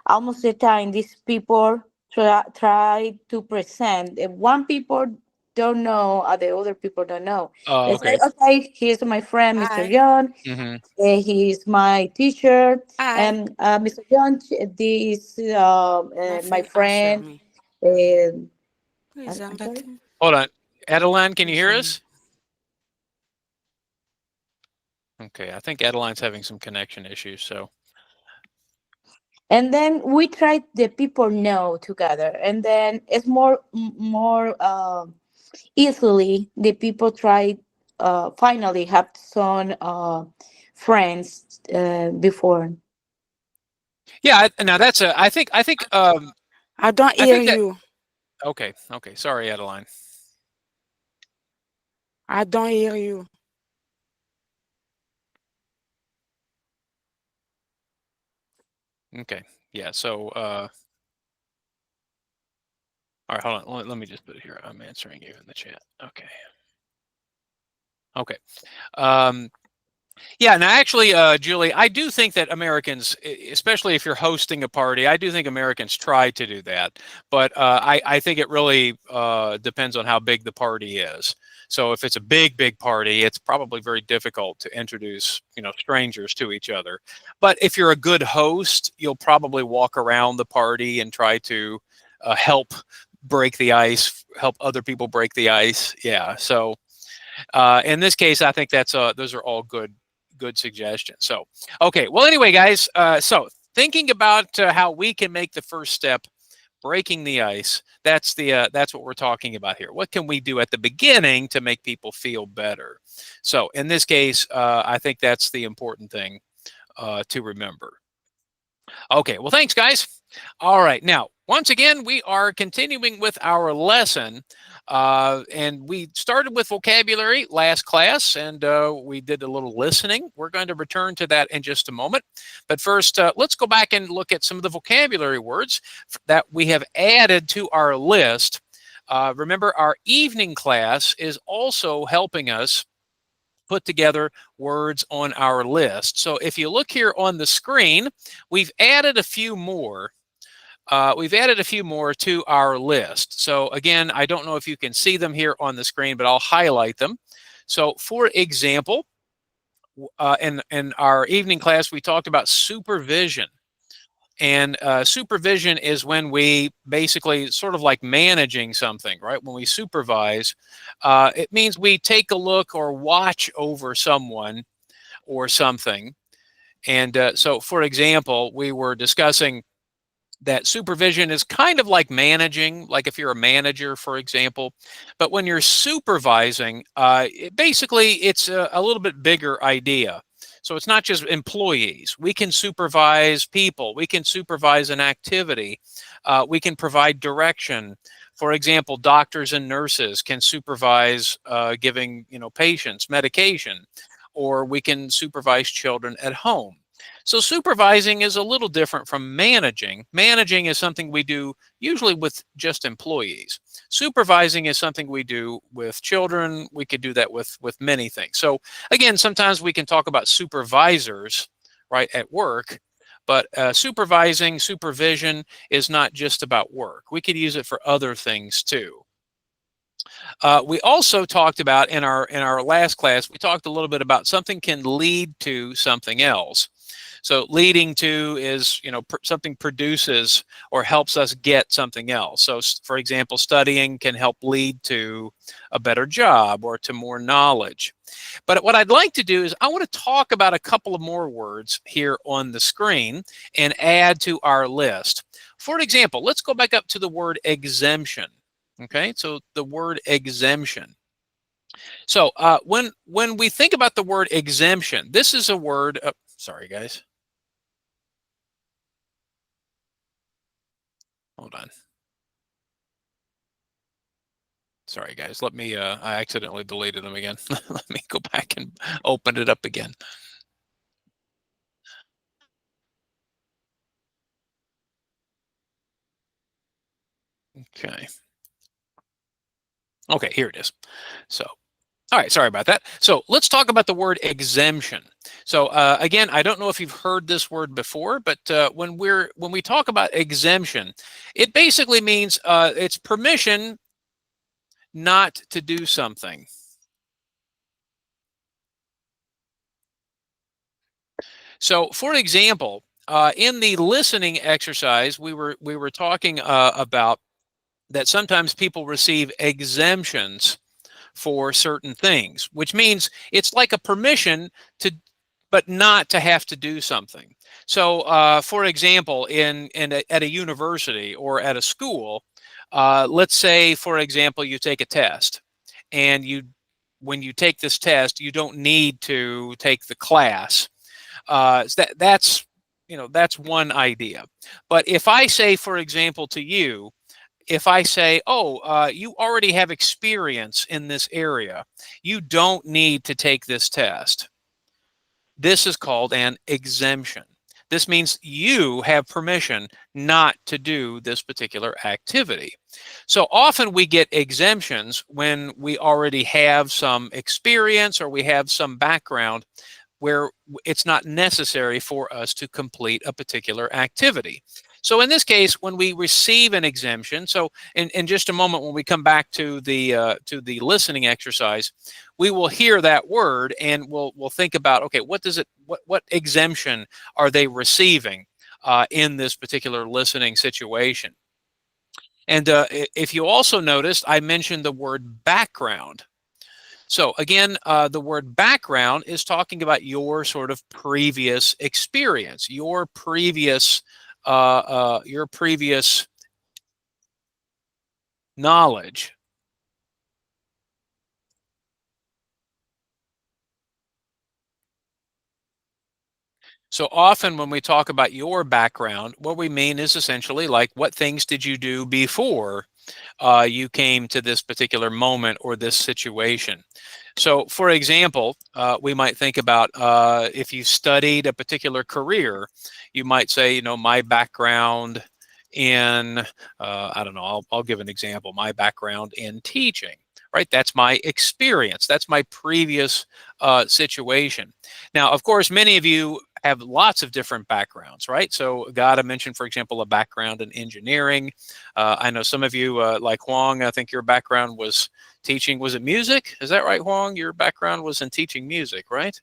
almost the time these people try to present if one people don't know the other people don't know, they say, Okay. okay, here's my friend Mr. Hi. John, Mm-hmm. he's my teacher, Hi. and Mr. John, this My my friend answer friend, me. uh, Who is I'm sorry. Ambatim? Hold on. Adeline, can you hear Listen. us? Okay, I think Adeline's having some connection issues. So, And then we try the people know together, and then it's more easily the people try finally have some friends before. yeah. Now that's a. I think. I don't I hear think that. you. Okay. Okay. Sorry, Adeline. I don't hear you. Okay. Yeah. So, all right, hold on. Let me just put it here. I'm answering you in the chat. Okay. Okay. Yeah, and actually, Julie, I do think that Americans, especially if you're hosting a party, I do think Americans try to do that. But I think it really depends on how big the party is. So if it's a big party, it's probably very difficult to introduce, strangers to each other. But if you're a good host, you'll probably walk around the party and try to help break the ice, help other people break the ice. Yeah. So in this case, I think those are all good suggestions. So, okay. Well, anyway, guys, so thinking about how we can make the first step, breaking the ice, that's what we're talking about here. What can we do at the beginning to make people feel better? So in this case, I think that's the important thing to remember. Okay, well, thanks, guys. All right, now, once again, we are continuing with our lesson. And we started with vocabulary last class, and we did a little listening. We're going to return to that in just a moment. But first, let's go back and look at some of the vocabulary words that we have added to our list. Remember, our evening class is also helping us put together words on our list. So if you look here on the screen, we've added a few more. To our list. So again, I don't know if you can see them here on the screen, but I'll highlight them. So for example, in our evening class, we talked about supervision. And supervision is when we basically sort of like managing something, right? When we supervise, it means we take a look or watch over someone or something. And so, for example, we were discussing that supervision is kind of like managing, like if you're a manager, for example. But when you're supervising, basically it's a little bit bigger idea. So it's not just employees. We can supervise people. We can supervise an activity. We can provide direction. For example, doctors and nurses can supervise giving patients medication, or we can supervise children at home. So supervising is a little different from managing. Managing is something we do usually with just employees. Supervising is something we do with children. We could do that with many things. So again, sometimes we can talk about supervisors, right, at work, but supervision is not just about work. We could use it for other things too. We also talked about in our last class, we talked a little bit about something can lead to something else. So leading to is, something produces or helps us get something else. So for example, studying can help lead to a better job or to more knowledge. But what I'd like to do is I want to talk about a couple of more words here on the screen and add to our list. For example, let's go back up to the word exemption. Okay, so the word exemption. So when we think about the word exemption, this is a word, sorry guys. Hold on. Sorry, guys. Let me, I accidentally deleted them again. Let me go back and open it up again. Okay. Okay, here it is. So, all right, sorry about that. So let's talk about the word exemption. So again, I don't know if you've heard this word before, but when we talk about exemption, it basically means it's permission not to do something. So, for example, in the listening exercise, we were talking about that sometimes people receive exemptions for certain things, which means it's like a permission to, but not to have to do something. So, for example, at a university or at a school, let's say, for example, you take a test, and when you take this test, you don't need to take the class. That's that's one idea. But if I say, for example, to you, if I say, oh, you already have experience in this area, you don't need to take this test. This is called an exemption. This means you have permission not to do this particular activity. So often we get exemptions when we already have some experience or we have some background where it's not necessary for us to complete a particular activity. So in this case, when we receive an exemption, so in just a moment when we come back to the listening exercise, we will hear that word and we'll think about, okay, what exemption are they receiving in this particular listening situation? And if you also noticed, I mentioned the word background. So again, the word background is talking about your sort of previous experience, your previous knowledge. So often when we talk about your background, what we mean is essentially like, what things did you do before you came to this particular moment or this situation? So for example, we might think about if you studied a particular career, you might say, my background in, I don't know, I'll give an example, my background in teaching, right? That's my experience. That's my previous situation. Now, of course, many of you have lots of different backgrounds, right? So Gada mentioned, for example, a background in engineering. I know some of you, like Huang, I think your background was teaching, was it music? Is that right, Huang? Your background was in teaching music, right?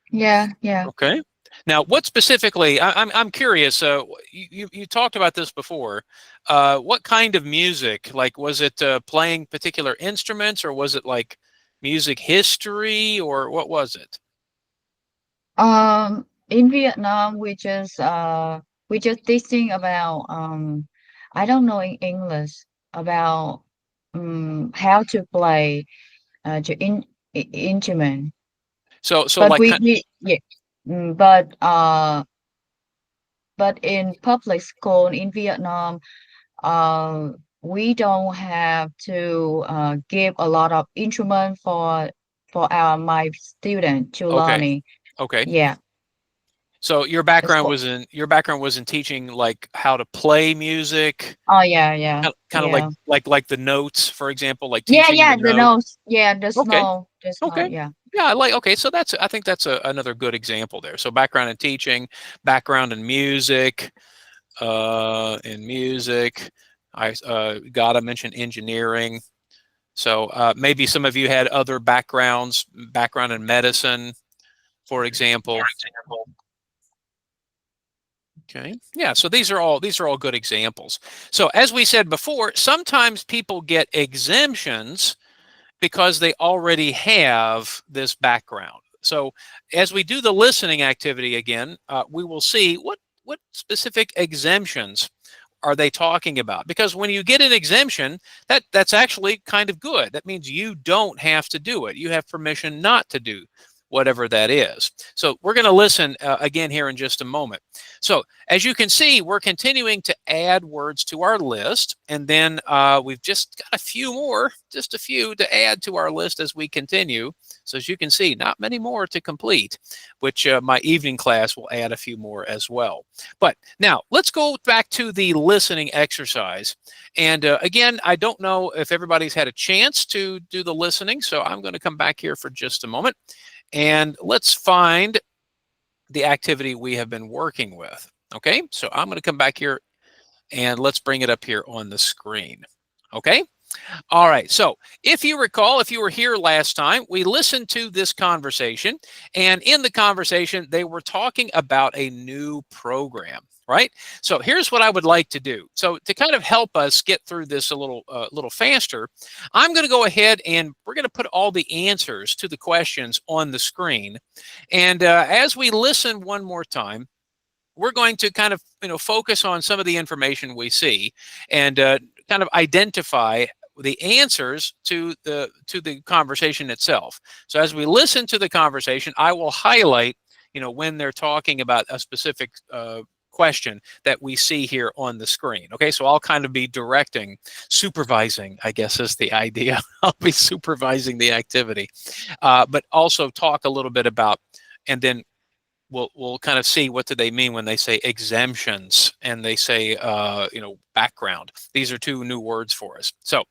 Yeah. Okay. Now, what specifically, I'm curious, you talked about this before. What kind of music? Like, was it playing particular instruments, or was it like music history, or what was it? In Vietnam, we just teaching about I don't know in English about how to play instrument. So But like, we yeah, but in public school in Vietnam, uh, we don't have to give a lot of instrument for my student to okay, learning. okay. Yeah, So your that's background cool. was in teaching like how to play music, Oh yeah, kind of yeah. like the notes, for example, like Yeah, teaching the the note. nose. Yeah, Okay, the snow. okay. Yeah. Yeah, okay. So I think that's another good example there. So background in teaching, background in music, I gotta mention engineering. So maybe some of you had other backgrounds, background in medicine, for example. Okay. Yeah. So these are all good examples. So as we said before, sometimes people get exemptions because they already have this background. So as we do the listening activity again, we will see what specific exemptions are they talking about? Because when you get an exemption, that's actually kind of good. That means you don't have to do it. You have permission not to do whatever that is. So we're going to listen again here in just a moment. So as you can see, we're continuing to add words to our list, and then we've just got a few more, just a few to add to our list as we continue. So as you can see, not many more to complete, which my evening class will add a few more as well. But now let's go back to the listening exercise. And again, I don't know if everybody's had a chance to do the listening, so I'm going to come back here for just a moment. And let's find the activity we have been working with. Okay, so I'm going to come back here and let's bring it up here on the screen. Okay. All right. So if you recall, if you were here last time, we listened to this conversation, and in the conversation, they were talking about a new program, right? So here's what I would like to do. So to kind of help us get through this a little faster, I'm going to go ahead and we're going to put all the answers to the questions on the screen. And as we listen one more time, we're going to kind of focus on some of the information we see and kind of identify the answers to the conversation itself. So as we listen to the conversation, I will highlight when they're talking about a specific question that we see here on the screen. Okay, so I'll kind of be supervising, I guess is the idea. I'll be supervising the activity, but also talk a little bit about, and then we'll kind of see what do they mean when they say exemptions and they say, background. These are two new words for us. So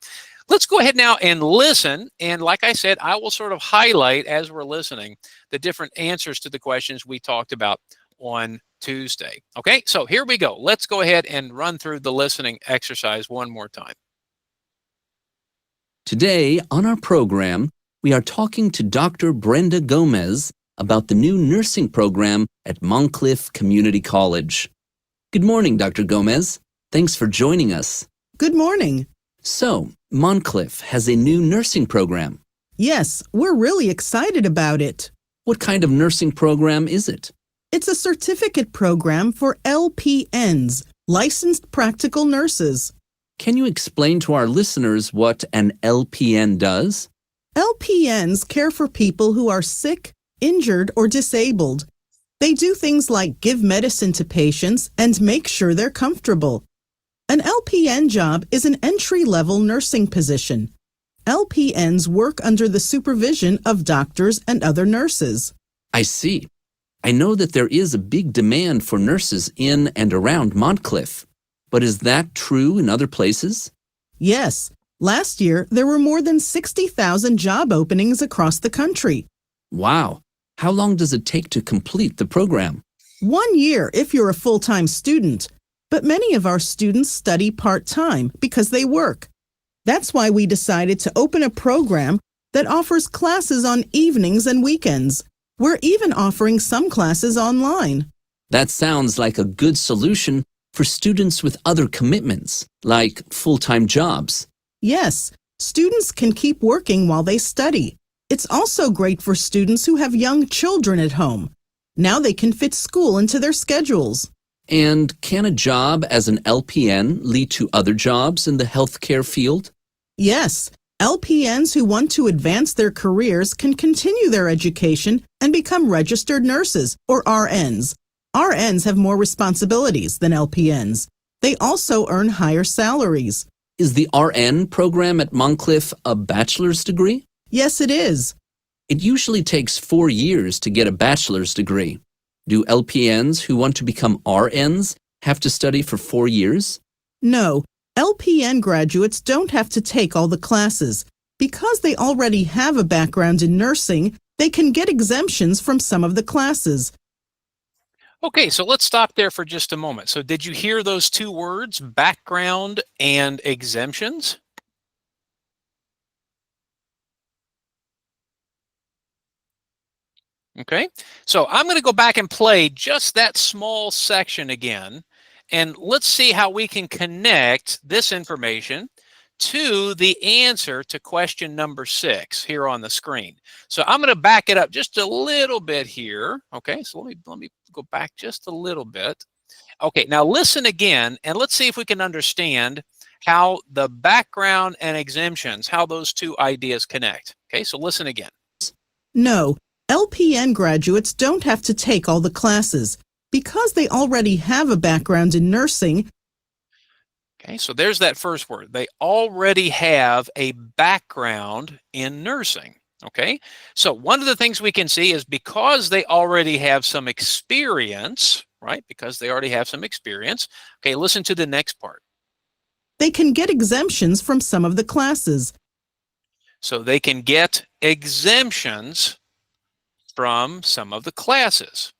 let's go ahead now and listen. And like I said, I will sort of highlight as we're listening the different answers to the questions we talked about on Tuesday. Okay, so here we go. Let's go ahead and run through the listening exercise one more time. Today on our program, we are talking to Dr. Brenda Gomez about the new nursing program at Moncrief Community College. Good morning, Dr. Gomez. Thanks for joining us. Good morning. So, Moncrief has a new nursing program. Yes, we're really excited about it. What kind of nursing program is it? It's a certificate program for LPNs, licensed practical nurses. Can you explain to our listeners what an LPN does? LPNs care for people who are sick, injured, or disabled. They do things like give medicine to patients and make sure they're comfortable. An LPN job is an entry-level nursing position. LPNs work under the supervision of doctors and other nurses. I see. I know that there is a big demand for nurses in and around Moncrief, but is that true in other places? Yes. Last year, there were more than 60,000 job openings across the country. Wow. How long does it take to complete the program? 1 year if you're a full-time student, but many of our students study part-time because they work. That's why we decided to open a program that offers classes on evenings and weekends. We're even offering some classes online. That sounds like a good solution for students with other commitments, like full-time jobs. Yes, students can keep working while they study. It's also great for students who have young children at home. Now they can fit school into their schedules. And can a job as an LPN lead to other jobs in the healthcare field? Yes, LPNs who want to advance their careers can continue their education and become registered nurses, or RNs. RNs have more responsibilities than LPNs. They also earn higher salaries. Is the RN program at Moncrief a bachelor's degree? Yes, it is. It usually takes 4 years to get a bachelor's degree. Do LPNs who want to become RNs have to study for 4 years? No, LPN graduates don't have to take all the classes. Because they already have a background in nursing, they can get exemptions from some of the classes. Okay, so let's stop there for just a moment. So did you hear those two words, background and exemptions? Okay, so I'm going to go back and play just that small section again, and let's see how we can connect this information to the answer to question number 6 here on the screen. So I'm going to back it up just a little bit here. Okay, so let me go back just a little bit. Okay, now listen again, and let's see if we can understand how the background and exemptions, how those two ideas connect. Okay, so listen again. No, LPN graduates don't have to take all the classes. Because they already have a background in nursing. Okay, so there's that first word. They already have a background in nursing. Okay, so one of the things we can see is because they already have some experience, right? Because they already have some experience. Okay, listen to the next part. They can get exemptions from some of the classes. So they can get exemptions from some of the classes.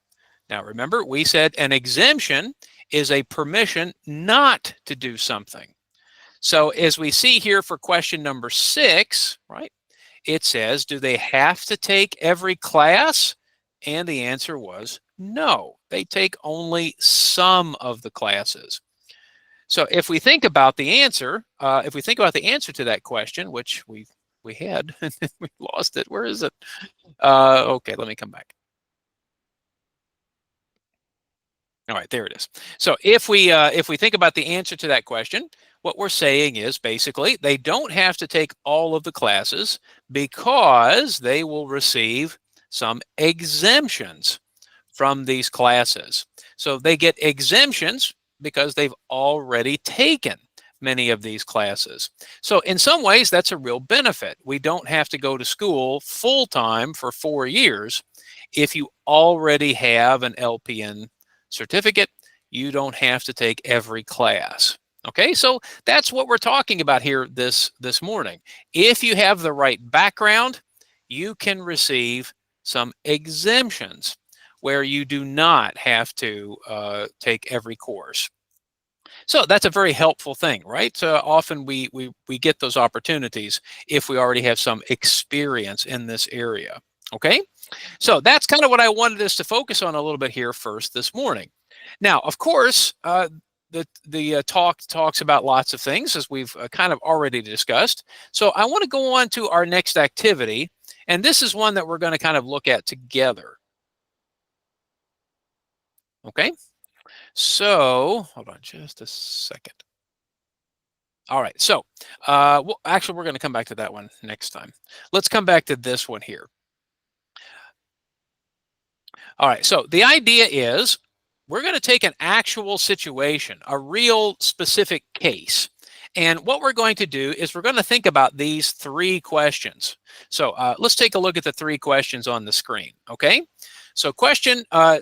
Now remember, we said an exemption is a permission not to do something. So as we see here for question number 6, right, it says, do they have to take every class? And the answer was no. They take only some of the classes. So if we think about the answer, to that question, which we had, and then we lost it. Where is it? Okay, let me come back. All right, there it is. So if we think about the answer to that question, what we're saying is basically they don't have to take all of the classes because they will receive some exemptions from these classes. So they get exemptions because they've already taken many of these classes. So in some ways, that's a real benefit. We don't have to go to school full-time for 4 years. If you already have an LPN certificate, you don't have to take every class. Okay, so that's what we're talking about here this morning. If you have the right background, you can receive some exemptions where you do not have to take every course. So that's a very helpful thing, right? Often we get those opportunities if we already have some experience in this area. Okay, so that's kind of what I wanted us to focus on a little bit here first this morning. Now, of course, the talk talks about lots of things, as we've kind of already discussed. So I want to go on to our next activity, and this is one that we're going to kind of look at together. Okay, so hold on just a second. All right, so well, actually, we're going to come back to that one next time. Let's come back to this one here. All right, so the idea is we're going to take an actual situation, a real specific case. And what we're going to do is we're going to think about these 3 questions. So let's take a look at the 3 questions on the screen, okay? So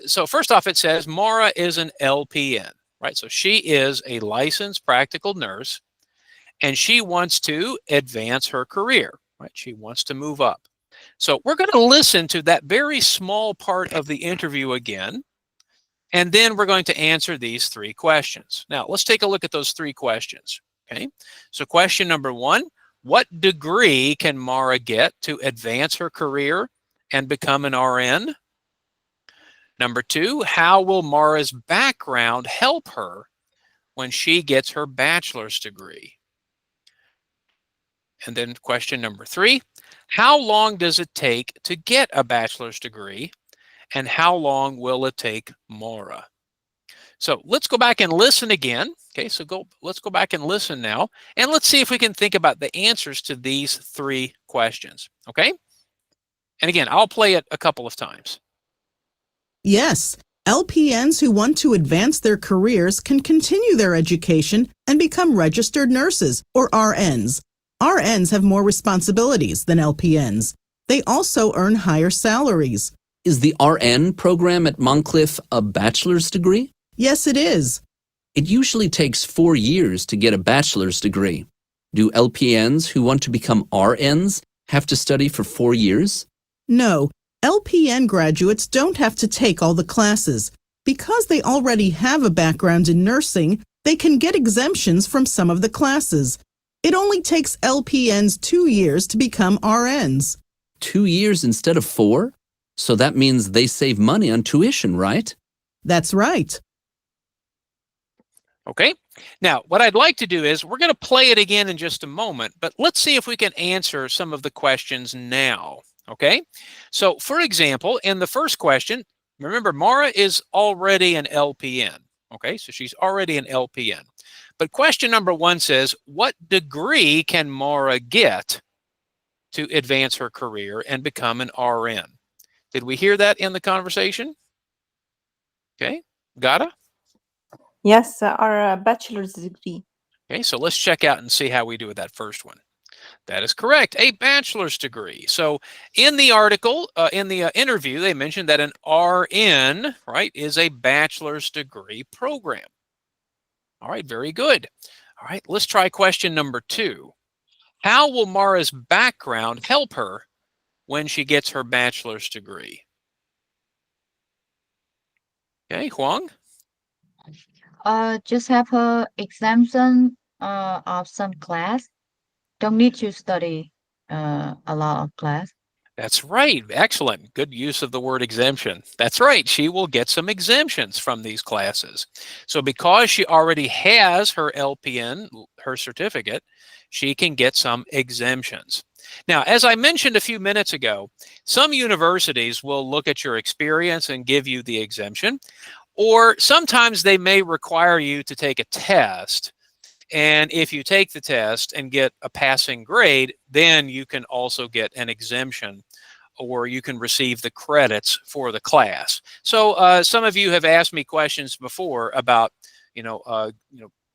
so first off, it says Mara is an LPN, right? So she is a licensed practical nurse, and she wants to advance her career, right? She wants to move up. So we're going to listen to that very small part of the interview again, and then we're going to answer these 3 questions. Now, let's take a look at those 3 questions, okay? So question number 1, what degree can Mara get to advance her career and become an RN? Number 2, how will Mara's background help her when she gets her bachelor's degree? And then question number 3, how long does it take to get a bachelor's degree, and how long will it take Mara? So let's go back and listen again. Okay, so let's go back and listen now, and let's see if we can think about the answers to these 3 questions, okay? And again, I'll play it a couple of times. Yes, LPNs who want to advance their careers can continue their education and become registered nurses, or RNs. RNs have more responsibilities than LPNs. They also earn higher salaries. Is the RN program at Moncliffe a bachelor's degree? Yes, it is. It usually takes 4 years to get a bachelor's degree. Do LPNs who want to become RNs have to study for 4 years? No, LPN graduates don't have to take all the classes. Because they already have a background in nursing, they can get exemptions from some of the classes. It only takes LPNs 2 years to become RNs. 2 years instead of 4? So that means they save money on tuition, right? That's right. Okay, now what I'd like to do is we're going to play it again in just a moment, but let's see if we can answer some of the questions now. Okay, so for example, in the first question, remember Mara is already an LPN. Okay, so she's already an LPN. But question number 1 says, what degree can Mara get to advance her career and become an RN? Did we hear that in the conversation? Okay, Gata? Yes, our bachelor's degree. Okay, so let's check out and see how we do with that first one. That is correct, a bachelor's degree. So in the article, in the interview, they mentioned that an RN, right, is a bachelor's degree program. All right, very good. All right, let's try question number 2. How will Mara's background help her when she gets her bachelor's degree? Okay, Huang? Just have her exemption of some class. Don't need to study a lot of class. That's right. Excellent. Good use of the word exemption. That's right. She will get some exemptions from these classes. So because she already has her LPN, her certificate, she can get some exemptions. Now, as I mentioned a few minutes ago, some universities will look at your experience and give you the exemption, or sometimes they may require you to take a test. And if you take the test and get a passing grade, then you can also get an exemption or you can receive the credits for the class. So some of you have asked me questions before about,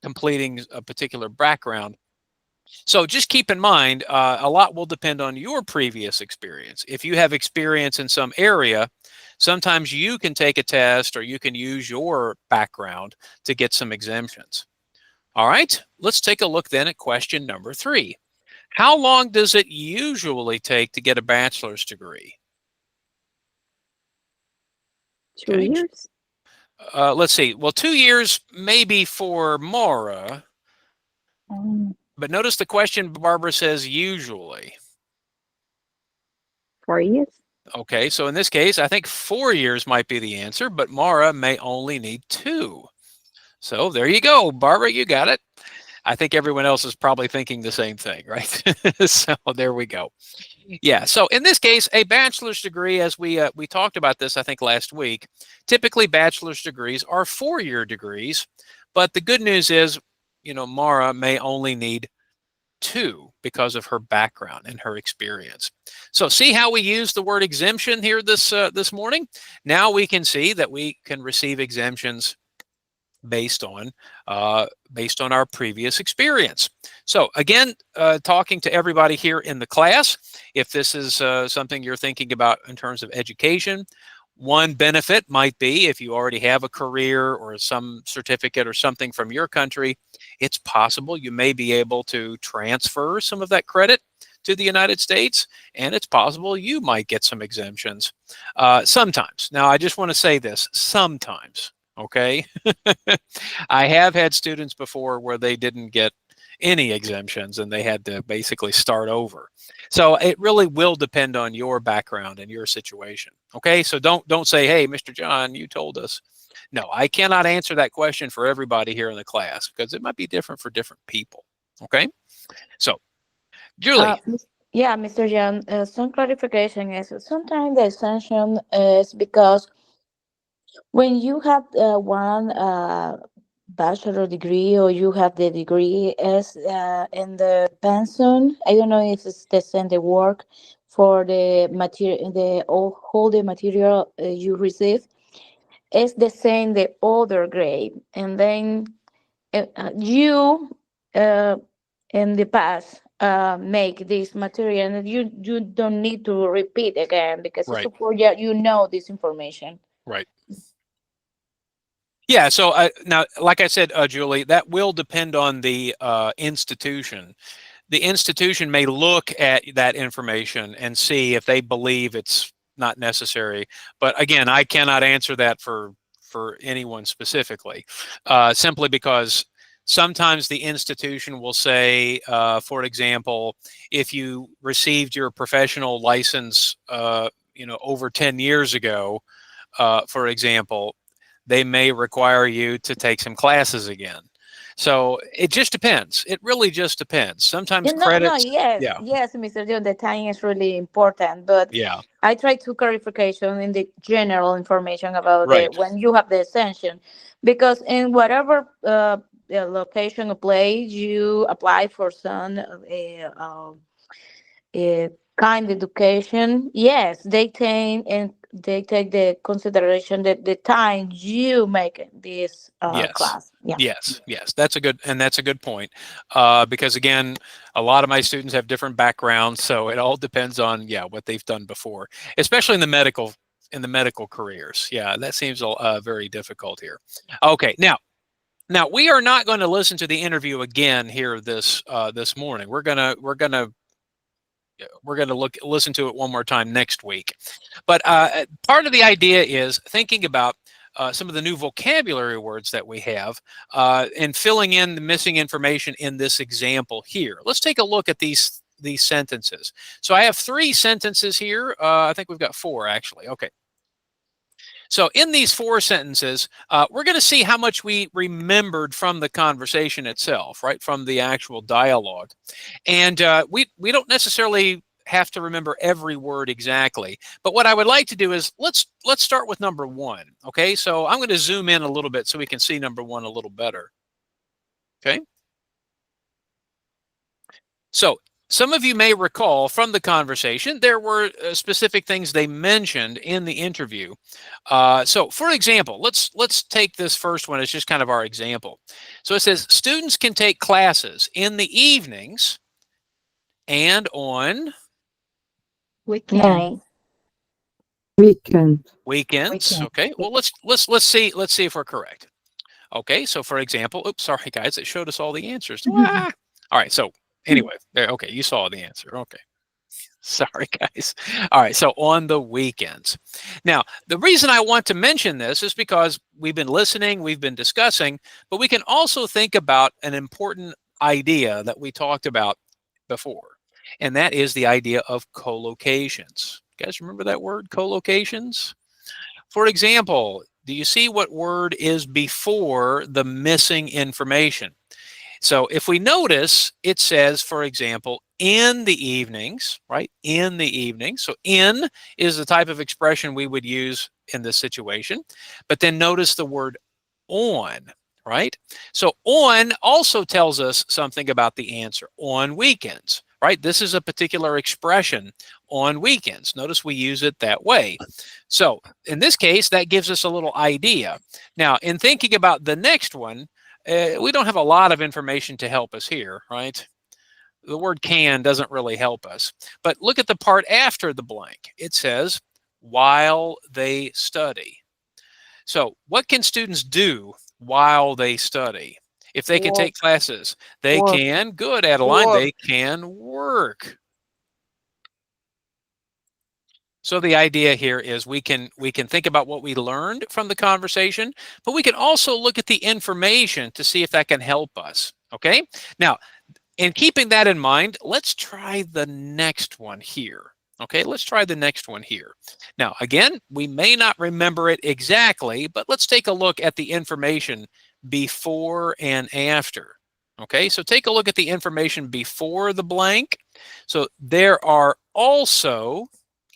completing a particular background. So just keep in mind, a lot will depend on your previous experience. If you have experience in some area, sometimes you can take a test or you can use your background to get some exemptions. All right, let's take a look then at question number 3. How long does it usually take to get a bachelor's degree? 2 years. Let's see. Well, 2 years maybe for Mara, but notice the question Barbara says usually. 4 years. Okay, so in this case, I think 4 years might be the answer, but Mara may only need 2. So there you go, Barbara, you got it. I think everyone else is probably thinking the same thing, right? So there we go. Yeah, so in this case, a bachelor's degree, as we talked about this, I think last week, typically bachelor's degrees are 4-year degrees, but the good news is, Mara may only need 2 because of her background and her experience. So see how we use the word exemption here this morning? Now we can see that we can receive exemptions based on our previous experience. So again, talking to everybody here in the class, if this is something you're thinking about in terms of education, one benefit might be if you already have a career or some certificate or something from your country, it's possible you may be able to transfer some of that credit to the United States, and it's possible you might get some exemptions sometimes. Now, I just want to say this, sometimes. Okay. I have had students before where they didn't get any exemptions and they had to basically start over. So it really will depend on your background and your situation. Okay. So don't say, hey, Mr. John, you told us. No, I cannot answer that question for everybody here in the class because it might be different for different people. Okay. So Julie. Yeah, Mr. John, some clarification is sometimes the exemption is because when you have one bachelor degree or you have the degree as in the pension, I don't know if it's the same the work for the material, the all the material you receive, it's the same the other grade, and then you in the past make this material, and you don't need to repeat again because Right. it's for you know this information. Right. Yeah, so now, like I said, Julie, that will depend on the institution. The institution may look at that information and see if they believe it's not necessary. But again, I cannot answer that for anyone specifically, simply because sometimes the institution will say, for example, if you received your professional license, over 10 years ago, for example, they may require you to take some classes again. So it just depends. It really just depends. Sometimes credits. Yes, Yeah. yes, Mr. John, the time is really important, but Yeah. I try to clarification in the general information about Right. when you have the ascension, because in whatever location or place you apply for some kind education, yes, they take the consideration that the time you make this Yes. class. Yeah. Yes. That's a good point. Because again, a lot of my students have different backgrounds, so it all depends on what they've done before, especially in the medical careers. Yeah, that seems very difficult here. Okay, now we are not going to listen to the interview again here this morning. We're gonna listen to it one more time next week. But part of the idea is thinking about some of the new vocabulary words that we have and filling in the missing information in this example here. Let's take a look at these sentences. So I have 3 sentences here. I think we've got 4 actually. Okay. So in these 4 sentences, we're going to see how much we remembered from the conversation itself, right, from the actual dialogue. And we don't necessarily have to remember every word exactly. But what I would like to do is let's start with number 1. Okay, so I'm going to zoom in a little bit so we can see number 1 a little better. Okay. So some of you may recall from the conversation, there were specific things they mentioned in the interview. So for example, let's take this first one as just kind of our example. So it says students can take classes in the evenings and on Weekend. Weekend. weekends. Weekend. Okay. Well, let's see if we're correct. Okay. So for example, oops, sorry guys, it showed us all the answers. All right. So anyway, okay, you saw the answer. Okay. Sorry, guys. All right. So on the weekends. Now, the reason I want to mention this is because we've been listening, we've been discussing, but we can also think about an important idea that we talked about before, and that is the idea of co-locations. You guys remember that word, co-locations? For example, do you see what word is before the missing information? So if we notice, it says, for example, in the evenings, right? In the evening. So in is the type of expression we would use in this situation. But then notice the word on, right? So on also tells us something about the answer. On weekends, right? This is a particular expression, on weekends. Notice we use it that way. So in this case, that gives us a little idea. Now, in thinking about the next one, we don't have a lot of information to help us here, right? The word can doesn't really help us. But look at the part after the blank. It says, while they study. So what can students do while they study? If they can take classes, they Work. can, good, Adeline, Work. they can work. So the idea here is we can think about what we learned from the conversation, but we can also look at the information to see if that can help us. Okay. Now, in keeping that in mind, let's try the next one here. Okay, let's try the next one here. Now, again, we may not remember it exactly, but let's take a look at the information before and after. Okay, so take a look at the information before the blank. So there are also,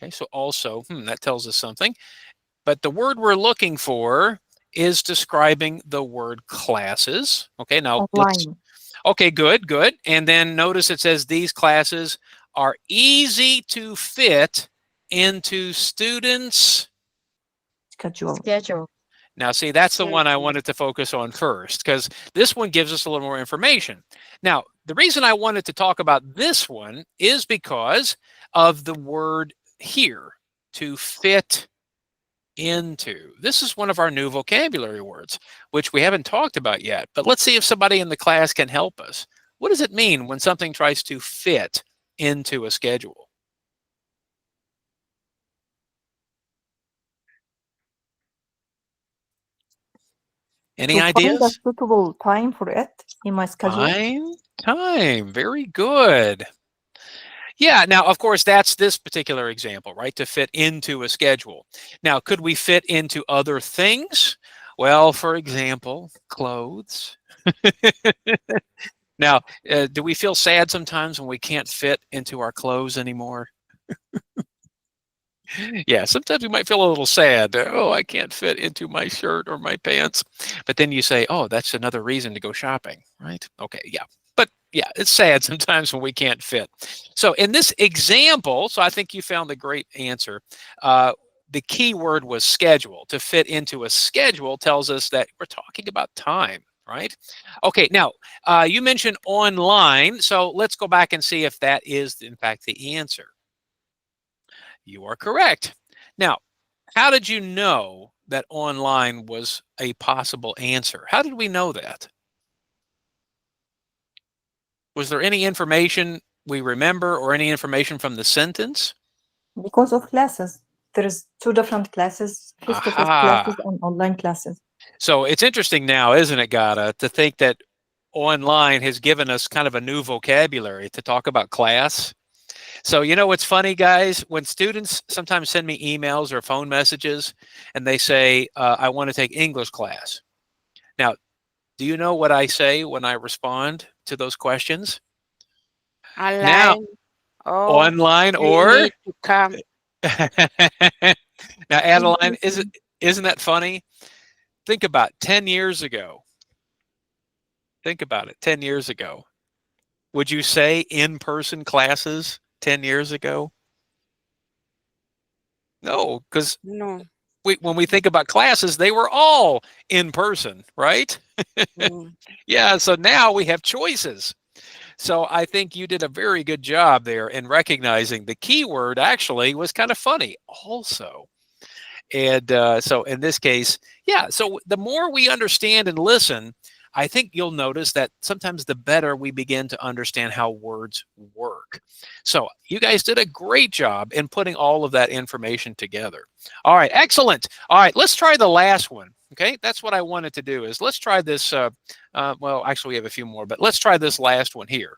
okay, so also, that tells us something. But the word we're looking for is describing the word classes. Okay, now let's, Online. okay, good, good. And then notice it says these classes are easy to fit into students' Schedule. Now, see, that's the one I wanted to focus on first, because this one gives us a little more information. Now, the reason I wanted to talk about this one is because of the word here, to fit into. This is one of our new vocabulary words, which we haven't talked about yet, but let's see if somebody in the class can help us. What does it mean when something tries to fit into a schedule? Any To find a ideas? suitable time for it in my schedule. Time. Very good. Yeah, now, of course, that's this particular example, right? To fit into a schedule. Now, could we fit into other things? Well, for example, clothes. Now, do we feel sad sometimes when we can't fit into our clothes anymore? Yeah, sometimes we might feel a little sad. Oh, I can't fit into my shirt or my pants. But then you say, oh, that's another reason to go shopping, right? Okay, yeah. But yeah, it's sad sometimes when we can't fit. So in this example, so I think you found the great answer. The key word was schedule. To fit into a schedule tells us that we're talking about time, right? Okay, now you mentioned online. So let's go back and see if that is, in fact, the answer. You are correct. Now, how did you know that online was a possible answer? How did we know that? Was there any information we remember or any information from the sentence? Because of classes. There's two different classes, face-to-face classes and online classes. So it's interesting now, isn't it, Gada, to think that online has given us kind of a new vocabulary to talk about class. So, you know, what's funny, guys, when students sometimes send me emails or phone messages and they say, I want to take English class. Now, do you know what I say when I respond to those questions? Online. Now, Oh, online you or? need to come. Now, Adeline, isn't that funny? Think about 10 years ago. Think about it, 10 years ago. Would you say in-person classes 10 years ago? No, because No. when we think about classes, they were all in person, right? Mm. Yeah, so now we have choices. So I think you did a very good job there in recognizing the keyword actually was kind of funny also. And so in this case, yeah, so the more we understand and listen, I think you'll notice that sometimes the better we begin to understand how words work. So you guys did a great job in putting all of that information together. All right, excellent. All right, let's try the last one. Okay, that's what I wanted to do is let's try this. Well, actually, we have a few more, but let's try this last one here.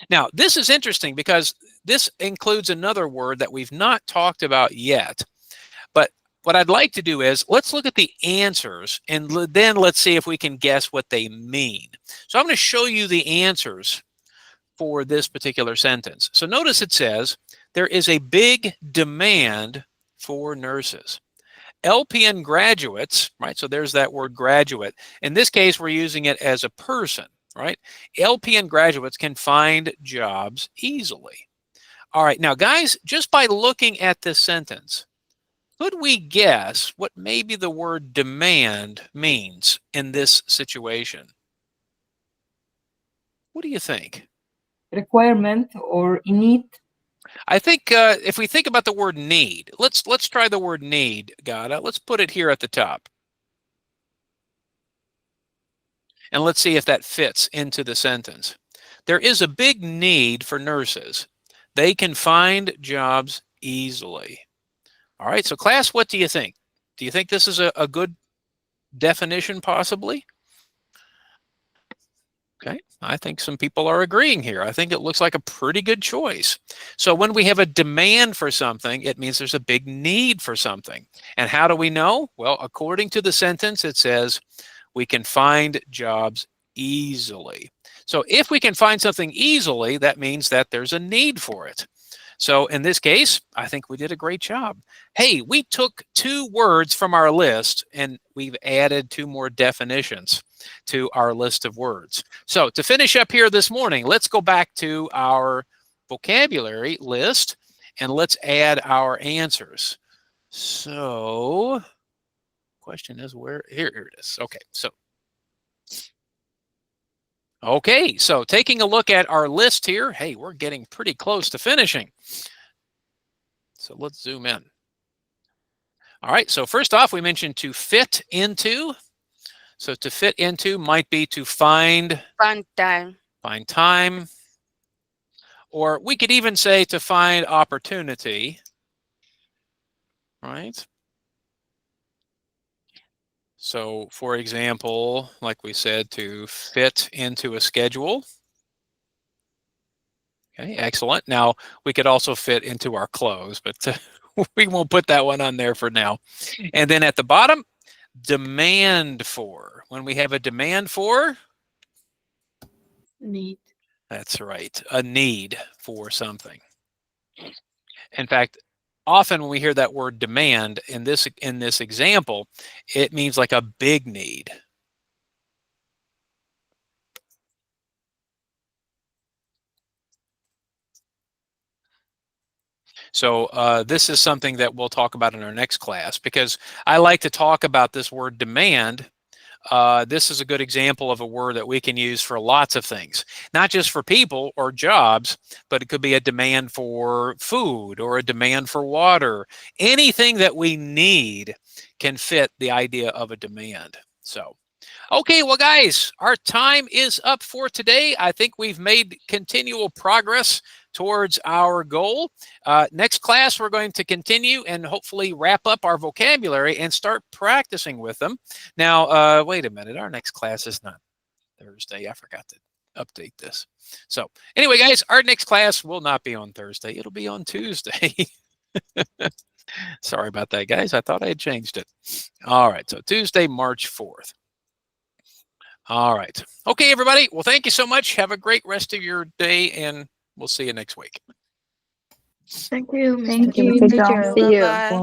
Now, this is interesting because this includes another word that we've not talked about yet. But what I'd like to do is let's look at the answers and then let's see if we can guess what they mean. So I'm going to show you the answers for this particular sentence. So notice it says, there is a big demand for nurses. LPN graduates, right? So there's that word graduate. In this case, we're using it as a person, right? LPN graduates can find jobs easily. All right, now guys, just by looking at this sentence, could we guess what maybe the word demand means in this situation? What do you think? Requirement or need. I think if we think about the word need, let's try the word need, Gada. Let's put it here at the top. And let's see if that fits into the sentence. There is a big need for nurses. They can find jobs easily. All right, so class, what do you think? Do you think this is a good definition possibly? Okay, I think some people are agreeing here. I think it looks like a pretty good choice. So when we have a demand for something, it means there's a big need for something. And how do we know? Well, according to the sentence, it says we can find jobs easily. So if we can find something easily, that means that there's a need for it. So in this case, I think we did a great job. Hey, we took 2 words from our list and we've added 2 more definitions to our list of words. So to finish up here this morning, let's go back to our vocabulary list and let's add our answers. So question is where, here it is. Okay, so taking a look at our list here, hey, we're getting pretty close to finishing. So let's zoom in. All right, so first off, we mentioned to fit into. So to fit into might be to find time. Find time. Or we could even say to find opportunity, right? So for example, like we said, to fit into a schedule. Okay, excellent. Now we could also fit into our clothes, but we won't put that one on there for now. And then at the bottom, demand for. When we have a demand for? Need. That's right, a need for something. In fact, often when we hear that word demand in this example, it means like a big need. So this is something that we'll talk about in our next class because I like to talk about this word demand. This is a good example of a word that we can use for lots of things, not just for people or jobs, but it could be a demand for food or a demand for water. Anything that we need can fit the idea of a demand. So, okay, well, guys, our time is up for today. I think we've made continual progress towards our goal. Next class, we're going to continue and hopefully wrap up our vocabulary and start practicing with them. Now, wait a minute. Our next class is not Thursday. I forgot to update this. So anyway, guys, our next class will not be on Thursday. It'll be on Tuesday. Sorry about that, guys. I thought I had changed it. All right. So Tuesday, March 4th. All right. Okay, everybody. Well, thank you so much. Have a great rest of your day, and we'll see you next week. Thank you, Mr. Thank you, Teacher. teacher. See you. Bye-bye.